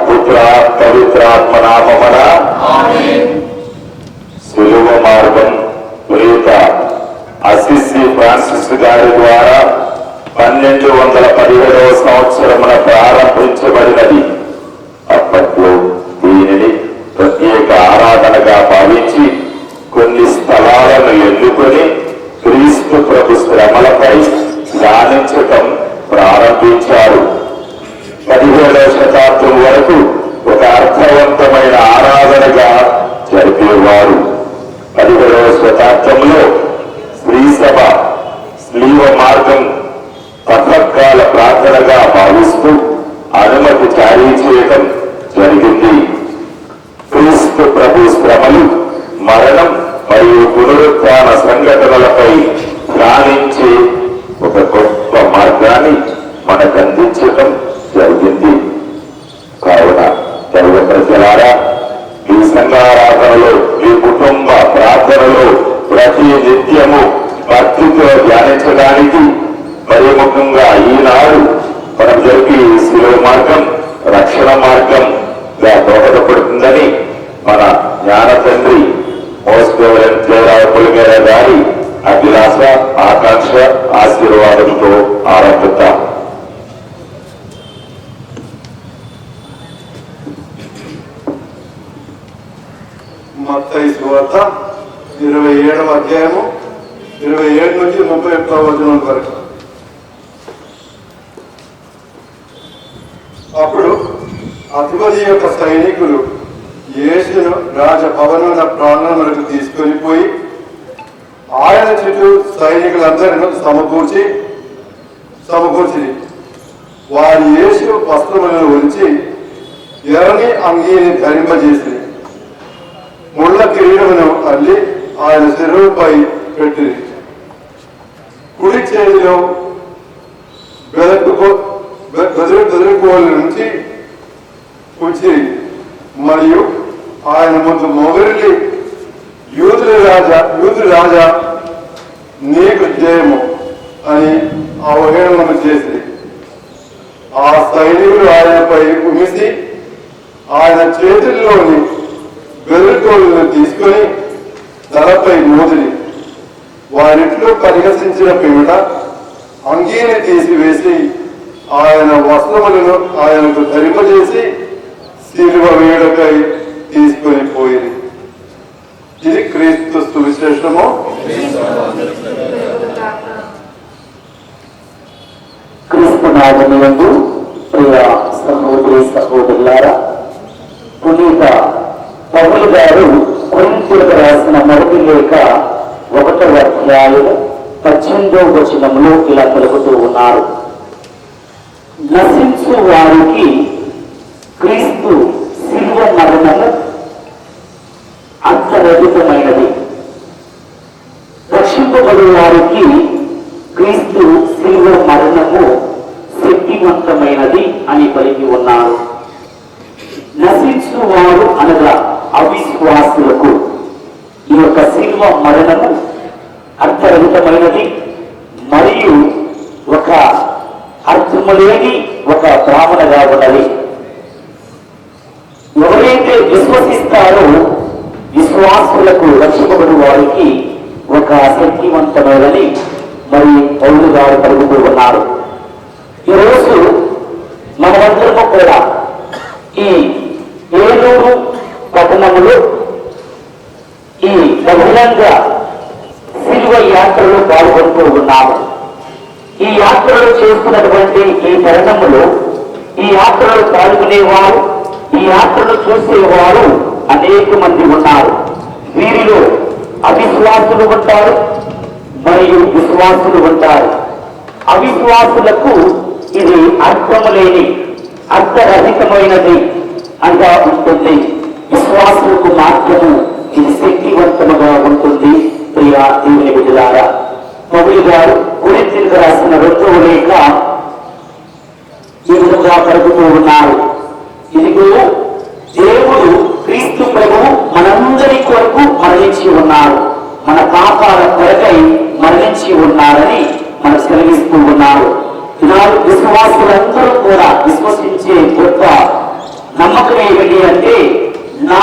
పుత్ర పవిత్రాత్మనామమున సులువ మార్గం ప్రీత అసిసి ఫ్రాన్సిస్ గారి ద్వారా 1217వ సంవత్సరమున ప్రారంభించబడినది. అప్పట్లో దీనిని ప్రత్యేక ఆరాధనగా భావించి కొన్ని స్థలాలను ఎన్నుకొని క్రీస్తు ప్రభు శ్రమలపై ధ్యానించటం ప్రారంభించారు. 17వ శతాబ్దం వరకు ఒక అర్థవంతమైన ఆరాధనగా జరిపేవారు. 17వ శతాబ్దంలో శ్రీసభ స్లీవ మార్గం తపకాల ప్రార్థనగా భావిస్తూ అనుమతి జారీ చేయడం జరిగింది. క్రీస్తు ప్రభు శ్రమలు, మరణం మరియు పునరుత్థాన సంఘటనలపై ధ్యానించే ఒక గొప్ప మార్గాన్ని మనకు అందించడం జరిగింది. కావున దైవ ప్రజలారా, ఈ సంఘారాధనలో, ఈ కుటుంబ ప్రార్థనలో ప్రతి నిత్యము భక్తితో ధ్యానించడానికి, మరి ముఖ్యంగా ఈనాడు మనం జరిపి శిలువ మార్గం రక్షణ మార్గంగా దోహదపడుతుందని మన జ్ఞాన తండ్రి మోస్ట్ రెవరెండ్ జయరావు పులిమేర గారి అభిలాష, ఆకాంక్ష, ఆశీర్వాదంతో ఆరంభిద్దాం. మత్తయి సువార్త 27వ అధ్యాయము 27 నుంచి 31వ వచనం వరకు. అప్పుడు అధిపతి యొక్క సైనికులు యేసును రాజభవన ప్రాంగణములకు తీసుకొని పోయి ఆయన చుట్టూ సైనికులందరినీ సమకూర్చి వారి యేసు వస్త్రములను ఉంచి ఎర్రని అంగీని ధరింపజేసి ముళ్ళ కిరీటమును అల్లి ఆయన శరీరంపై పెట్టి కుడి చేతిలో బెదిరిపోల నుంచి వచ్చి మరియు ఆయన ముందు మొదటి యూదుల రాజా నీకు జయము అని అవహేళన చేసి ఆ సైనికులు ఆయనపై ఉమిసి ఆయన చేతుల్లోని బెదిరికోలను తీసుకొని తలపై మోదిరి వారిట్లో పరిహసించిన పిమ్మట అంగీని తీసివేసి ఆయన వస్త్రములను ఆయనకు ధరింపజేసి శిలువ వేడుకై తీసుకొని పోయింది. ఇది క్రీస్తు సువిశేషము. క్రీస్తు నామమునందు ప్రియ సహోదరి సహోదరులారా, పునీత పౌలు గారు కొరింథీయులకు రాసిన మొదటి లేఖ 1వ అధ్యాయము 18వ వచనములో ఇలా పలుకుతూ ఉన్నారు. నశించు వారికి క్రీస్తు శిలువ మరణము అర్థరహితమైనది, రక్షింపబడు వారికి క్రీస్తు శిలువ మరణము శక్తివంతమైనది అని పలికి ఉన్నారు. నశించు వారు అనగా అవిశ్వాసులకు ఈ యొక్క శిలువ మరణము అర్థరహితమైనది మరియు ఒక అర్థము లేని ఒక బ్రాహ్మణగా ఉన్నది. ఎవరైతే విశ్వసిస్తారో విశ్వాసులకు రక్షింపబడు వారికి ఒక శక్తివంతమైనది మరి పౌలు గారు పలుకుతూ ఉన్నారు. ఈరోజు మనమందరము కూడా ఈ ఏలూరు పట్టణములో ఈ బహిరంగ శిలువ యాత్రలో పాల్గొంటూ ఉన్నాము. ఈ యాత్రలో చేస్తున్నటువంటి ఈ తరుణములో ఈ యాత్రలో పాల్గొనేవారు, ఈ యాత్రను చూసేవారు అనేక మంది ఉన్నారు. వీరిలో అవిశ్వాసులు ఉంటారు మరియు విశ్వాసులు ఉంటారు. అవిశ్వాసులకు ఇది అర్థము లేని అర్థరహితమైనది అంతా ఉంటుంది. విశ్వాసులకు మాత్రము ఇది శక్తివంతముగా ఉంటుంది. ప్రియ దేవుని బిడ్డలారా, పౌలు గారు కొరింథీయులకు రాసిన 2వ లేఖ ఈ విధంగా పలుకుతూ ఉన్నారు. ఇదిగో దేవుడు క్రీస్తు ప్రభువు మనందరి కొరకు మరణించి ఉన్నారు, మన పాపాల కొరకై మరణించి ఉన్నారని మనకు కలిగిస్తూ ఉన్నారు. ఈనాడు విశ్వాసులందరూ కూడా విశ్వసించే గొప్ప నమ్మకం ఏమిటి అంటే, నా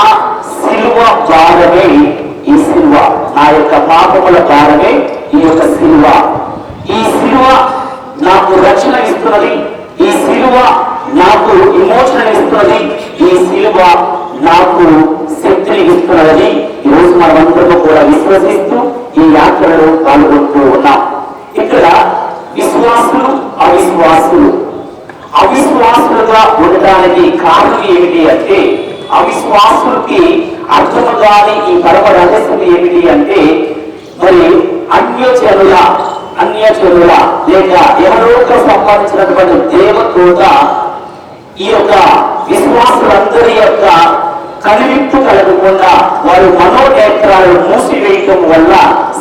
శిలువ భారమే ఈ శిలువ, నా యొక్క పాపముల భారమే ఈ యొక్క శిలువ. ఈ శిలువ నాకు రక్షణ ఇస్తున్నది, ఈ శిలువ నాకు విమోచన ఇస్తున్నది, ఈ శిలువ నాకు శక్తిని ఇస్తున్నదని ఈరోజు మనమందరూ కూడా విశ్వసిస్తూ ఈ యాత్రలో పాల్గొంటూ ఉన్నాం. ఇక్కడ విశ్వాసులు అవిశ్వాసులు, అవిశ్వాసులుగా ఉండడానికి కారణం ఏమిటి అంటే, అవిశ్వాసులకి అర్థము కాని ఈ పరమ రహస్యం ఏమిటి అంటే, మరి అన్యజనుల లేక ఎవరోకి సంబంధించినటువంటి దేవదూత ఈ యొక్క విశ్వాసులందరి యొక్క కనువిప్పు కలగకుండా వారు మనోనేత్రాలను మూసివేయటం వల్ల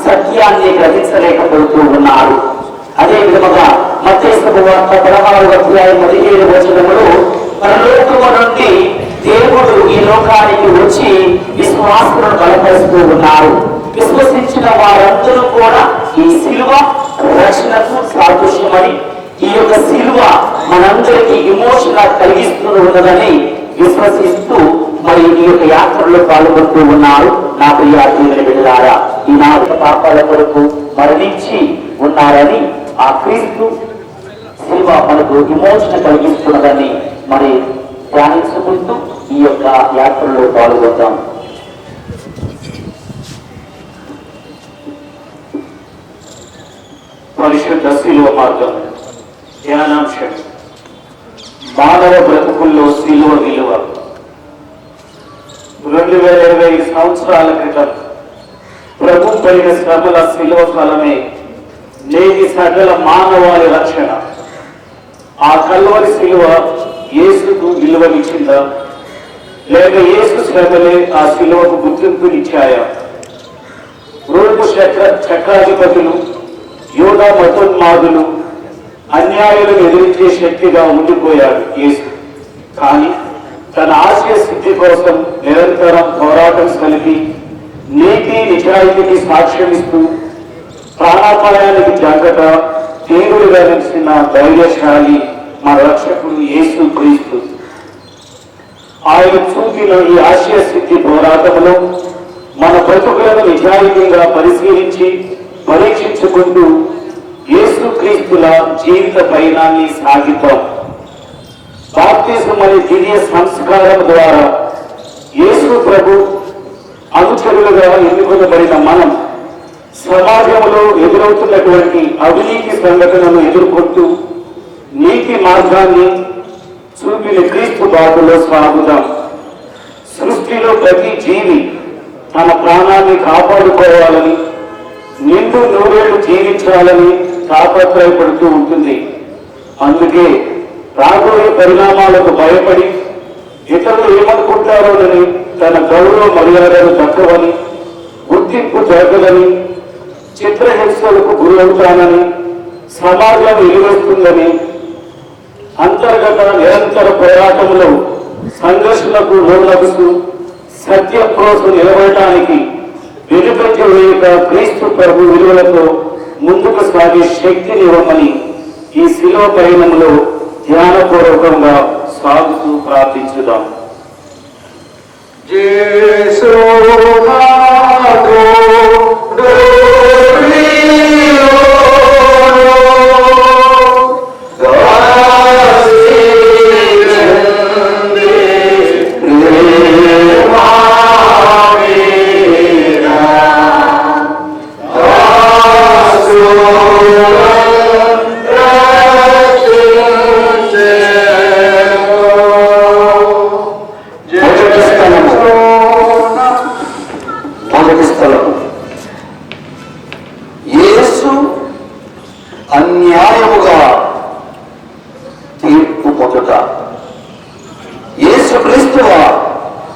సత్యాన్ని గ్రహించలేకపోతూ ఉన్నారు. అదే విధముగా మత్తయి సువార్త 16వ అధ్యాయం 17వ వచనములో పరలోకము నుండి దేవుడు ఈ లోకానికి వచ్చి విశ్వాసులను బలపరుస్తూ ఉన్నారు. విశ్వసించిన వారందరూ కూడా ఈ శిలువ రక్షణకు సాదృశ్యమని, ఈ యొక్క శిలువ మనందరికీ విమోచన కలిగిస్తూ ఉన్నదని విశ్వసిస్తూ మరి ఈ యొక్క యాత్రలో పాల్గొంటూ ఉన్నారు. నా ప్రియ దేవుని బిడ్డలారా, ఈ నాలుగు పాపాల కొరకు మరణించి ఉన్నారని ఆ క్రీస్తు శిలువ మనకు విమోచన కలిగిస్తున్నదని మరి ధ్యానించుకుంటూ ఈ యొక్క యాత్రలో పాల్గొంటాం. పరిశుద్ధ శిలువ మార్గం ధ్యానాంశం. మానవ బ్రతుకుల్లో శిలువ విలువ. 2020 సంవత్సరాల క్రితం ప్రభు పడిన శ్రమల శిలువ ఫలమే నేటి సకల మానవాళి రక్షణ. ఆ కల్వరి శిలువ యేసుకు విలువనిచ్చిందా, లేక యేసు శ్రమలే ఆ శిలువకు గుర్తింపునిచ్చాయా? రోడ్డు చక్రాధిపతులు, యూదా మతోన్మాదులు అన్యాయాలను ఎదిరించే శక్తిగా ఉండిపోయాడు యేసు. కానీ తన ఆశయ సిద్ధి కోసం నిరంతరం పోరాటం కలిపి నీతి నిజాయితీకి సాక్ష్యం ఇస్తూ ప్రాణాపాయానికి జాగ్రత్త దేవుడిగా నిలిచిన ధైర్యశాలి మన రక్షకుడు యేసు క్రీస్తు. ఆయన చూపిన ఈ ఆశయ సిద్ధి పోరాటంలో మన బ్రతుకులను నిజాయితీగా పరిశీలించి పరీక్షించుకుంటూ యేసు క్రీస్తుల జీవిత పయనాన్ని సాగిద్దాం. బాప్తిజం అనే దివ్య సంస్కారం ద్వారా యేసు ప్రభు అనుచరులుగా ఎన్నుకొనబడిన మనం సమాజంలో ఎదురవుతున్నటువంటి అవినీతి సంఘటనలను ఎదుర్కొంటూ నీతి మార్గాన్ని చూపిన క్రీస్తు బాటలో సాగుదాం. సృష్టిలో ప్రతి జీవి తన ప్రాణాన్ని కాపాడుకోవాలని, నిండు నూరేళ్లు జీవించాలని తాపత్రయపడుతూ ఉంటుంది. అందుకే రాబోయే పరిణామాలకు భయపడి ఇతరులు ఏమనుకుంటారోనని తన గౌరవ మర్యాదలు దక్కవని, గుర్తింపు జరగదని, చిత్రహింసలకు గురవుతానని, సమాజం ఎలువెస్తుందని అంతర్గత నిరంతర పోరాటంలో సంఘర్షణకు లోనగుతూ సత్యం కోసం నిలబడటానికి వెనుకంజ వేయక క్రీస్తు ప్రభు విలువలతో ముందుకు సాగే శక్తిని ఇవ్వమని ఈ శిలువ పయనంలో ధ్యానపూర్వకంగా సాగుతూ ప్రార్థించుదాం. మొదటి స్థలం యేసు అన్యాయముగా తీర్పు మొదట. యేసు క్రీస్తువా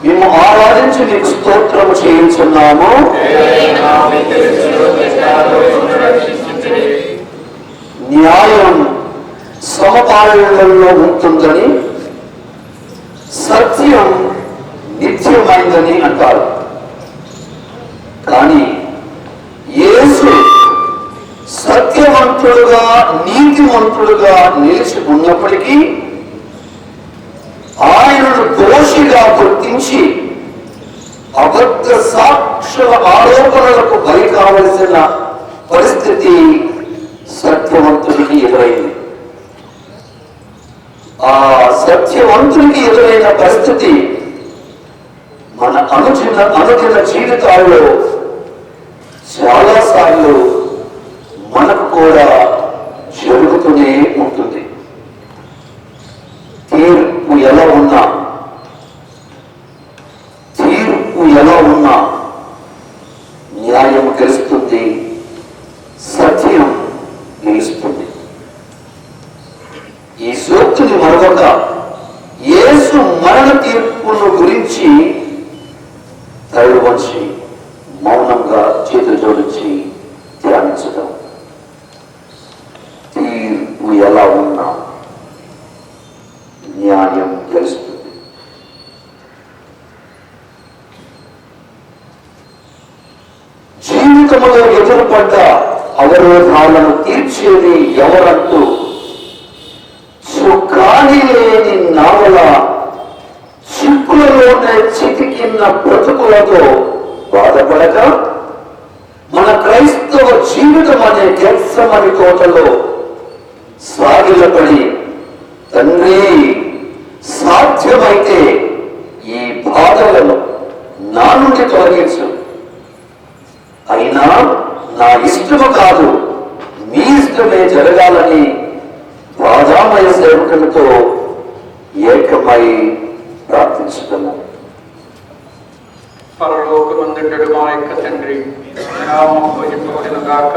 మేము ఆరాధించి నీకు స్తోత్రము చేయించున్నాము. న్యాయం సమపాలనలో ఉంటుందని, సత్యం నిత్యమైందని అంటారు. కానీ యేసు సత్యవంతుడుగా నీతివంతుడుగా నిలిచి ఉన్నప్పటికీ ఆయనను దోషిగా గుర్తించి అబద్ధ సాక్షుల ఆరోపణలకు బలి కావలసిన పరిస్థితి సత్యవంతుడికి ఎదురైంది. ఆ సత్యవంతుడికి ఎదురైన పరిస్థితి మన అనుదిన జీవితాల్లో చాలాసార్లు మనకు కూడా జరుగుతూనే ఉంటుంది. తీర్పు ఎలా ఉన్నా న్యాయం గెలుస్తుంది, సత్యం గెలుస్తుంది. ఈ సూక్తిని మరొక యేసు మరణ తీర్పును గురించి తల్లి వచ్చి మౌనంగా చేతులు జోడించి ధ్యానించడం. తీర్పు ఎలా ఉన్నా న్యాయం గెలుస్తుంది. జీవితంలో ఎదురుపడ్డ అవరోధాలను తీర్చేది ఎవరంటూ చుక్కాని లేని నావల చిక్కులలోనే చితికిన్న బ్రతుకులతో బాధపడక మన క్రైస్తవ జీవితం అనే గెత్సెమని తోటలో సాగిలపడి తండ్రి సాధ్యమైతే ఈ బాధలను నా నుండి తొలగించు, అయినా నా ఇష్టము కాదు మీ ఇష్టమే జరగాలని బాధామయ సేవకులతో ఏకమై ప్రార్థించడము. పరలోకమందుండు మా యొక్క తండ్రి, నామము పూజింపబడును గాక,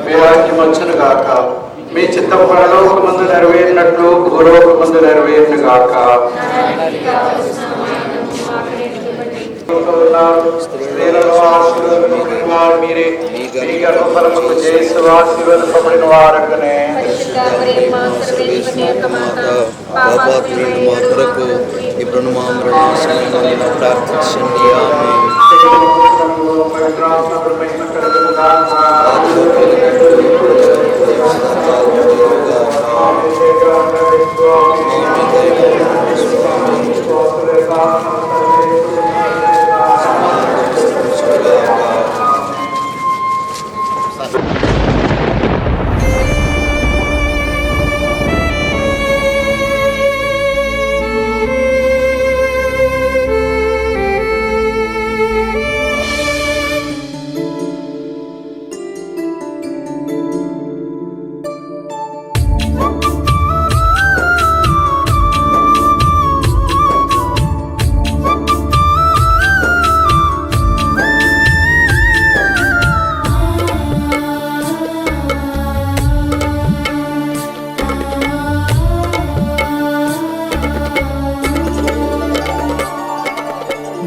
మీ రాజ్యం వచ్చును గాక, మీ చిత్తం పరలోకమందు నెరవేరినట్లు భూలోకమందు నెరవేరును గాక. స్త్రీలలో ఆశీర్వదింపబడిన వారు మీరే, మీ గర్భఫలముకు యేసు ఆశీర్వదింపబడిన వారగునే. పాపాత్ములైన మా కొరకు ఇప్పుడు మా మరణ సమయంలో ప్రార్థించండి. ఆమేన్.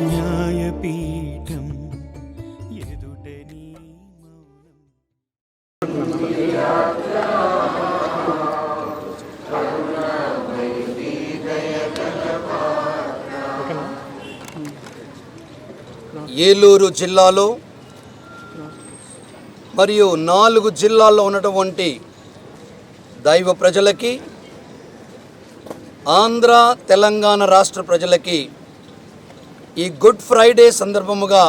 న్యాయపీఠం ఎదుట నీ మౌనం. ఏలూరు జిల్లాలో మరియు 4 జిల్లాల్లో ఉన్నటువంటి దైవ ప్రజలకి, ఆంధ్ర తెలంగాణ రాష్ట్ర ప్రజలకి ఈ గుడ్ ఫ్రైడే సందర్భముగా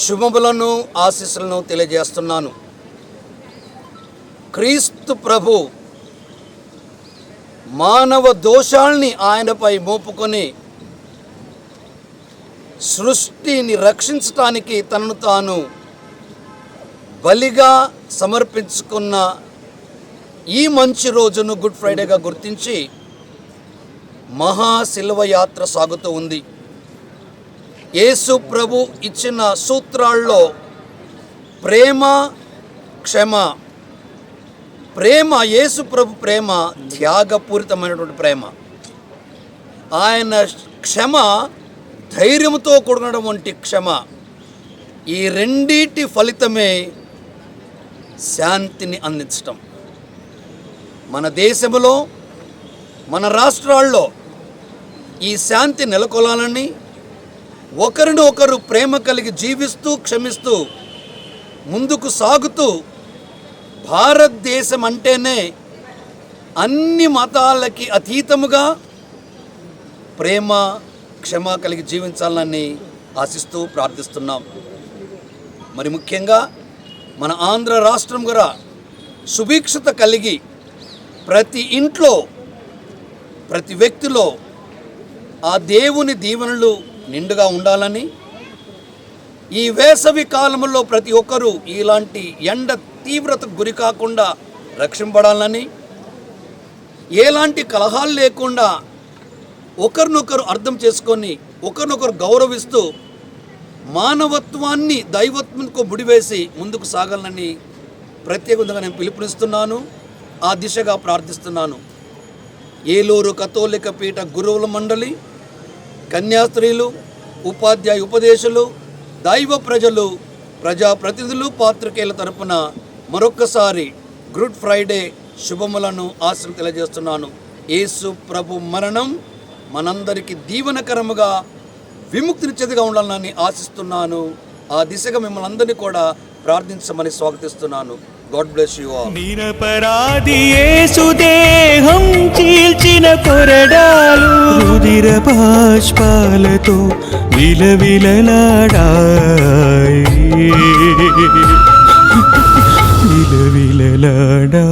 శుభములను ఆశీస్సులను తెలియజేస్తున్నాను. క్రీస్తు ప్రభు మానవ దోషాల్ని ఆయనపై మోపుకొని సృష్టిని రక్షించటానికి తనను తాను బలిగా సమర్పించుకున్న ఈ మంచి రోజును గుడ్ ఫ్రైడేగా గుర్తించి మహాశిలువ యాత్ర సాగుతూ ఉంది. యేసు ప్రభు ఇచ్చిన సూత్రాల్లో ప్రేమ, క్షమ. ప్రేమ, యేసు ప్రభు ప్రేమ త్యాగపూరితమైనటువంటి ప్రేమ. ఆయన క్షమ ధైర్యంతో కూడినటువంటి క్షమ. ఈ రెండిటి ఫలితమే శాంతిని అందించటం. మన దేశంలో, మన రాష్ట్రాల్లో ఈ శాంతి నెలకొలాలని, ఒకరిని ఒకరు ప్రేమ కలిగి జీవిస్తూ క్షమిస్తూ ముందుకు సాగుతూ, భారతదేశం అంటేనే అన్ని మతాలకి అతీతముగా ప్రేమ, క్షమ కలిగి జీవించాలని ఆశిస్తూ ప్రార్థిస్తున్నాం. మరి ముఖ్యంగా మన ఆంధ్ర రాష్ట్రం కూడా సుభిక్షత కలిగి ప్రతి ఇంట్లో, ప్రతి వ్యక్తిలో ఆ దేవుని దీవెనలు నిండుగా ఉండాలని, ఈ వేసవి కాలంలో ప్రతి ఒక్కరూ ఇలాంటి ఎండ తీవ్రతకు గురి కాకుండా రక్షింపడాలని, ఎలాంటి కలహాలు లేకుండా ఒకరినొకరు అర్థం చేసుకొని ఒకరినొకరు గౌరవిస్తూ మానవత్వాన్ని దైవత్వంకు ముడివేసి ముందుకు సాగాలని ప్రత్యేకంగా నేను పిలుపునిస్తున్నాను. ఆ దిశగా ప్రార్థిస్తున్నాను. ఏలూరు కథోలిక పీఠ గురువుల మండలి, కన్యాస్త్రీలు, ఉపాధ్యాయ ఉపదేశులు, దైవ ప్రజలు, ప్రజాప్రతినిధులు, పాత్రికేయుల తరపున మరొక్కసారి గుడ్ ఫ్రైడే శుభములను ఆశలు తెలియజేస్తున్నాను. యేసు ప్రభు మరణం మనందరికీ దీవెనకరముగా, విముక్తినిచ్చేదిగా ఉండాలని ఆశిస్తున్నాను. ఆ దిశగా మిమ్మల్ని అందరినీ కూడా ప్రార్థించమని స్వాగతిస్తున్నాను. God bless you all. నిరపరాధి యేసు దేహం చీల్చిన కొరడాలు రుధిర బాష్పాలతో విలవిలలాడాయి, విలవిలలాడాయి.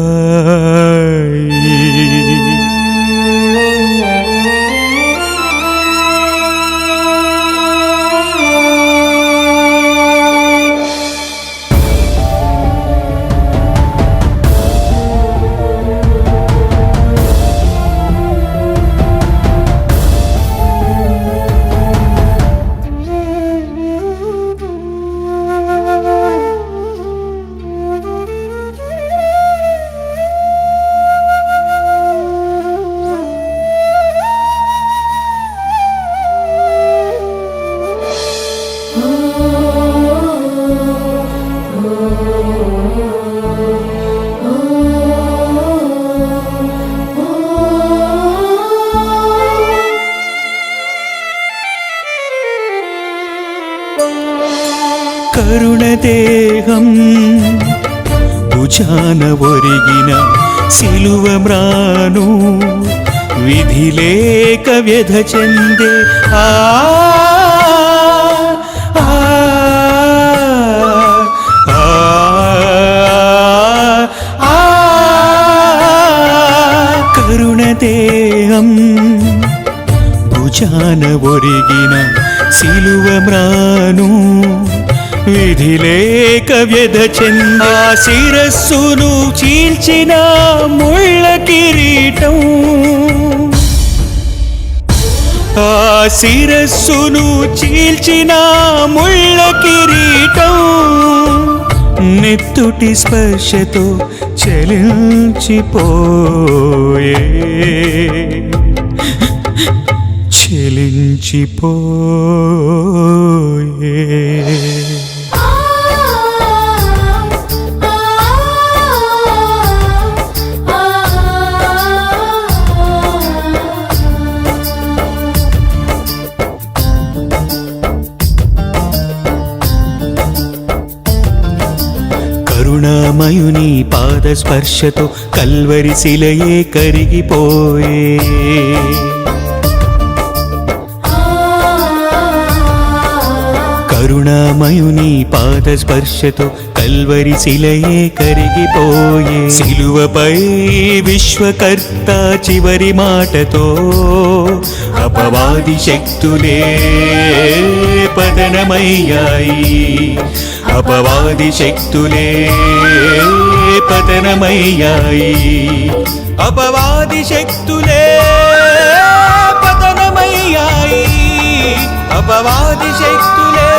భుజాన ఒరిగిన సిలువ మ్రాను విధి లేక వ్యధ చెందే ఆ ఆ, ఆ, ఆ, కరుణ దేహం భుజాన ఒరిగిన సిలువ మ్రాను విధి లేక వ్యధ చెందా శిరస్సును చీల్చిన ముళ్ళ కిరీటం ఆ శిరస్సును చీల్చిన ముళ్ళ కిరీటం నెత్తుటి స్పర్శతో చలించిపోయే చెలించిపోయే కరుణామయుని పాద స్పర్శతో కల్వరి శిలయే కరిగిపోయే కరుణామయుని పాద స్పర్శతో కల్వరి శిలయే కరిగిపోయే సిలువపై విశ్వకర్త చివరి మాటతో అపవాది శక్తులే పతనమయ్యాయి అపవాది శక్తులే పతనమయ్యాయి అపవాది శక్తులే పతనమయ్యాయి అపవాది శక్తులే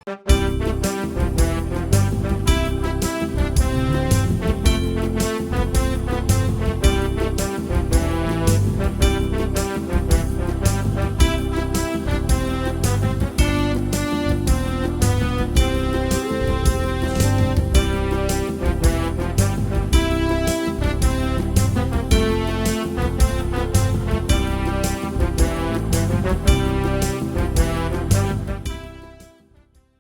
Thank you.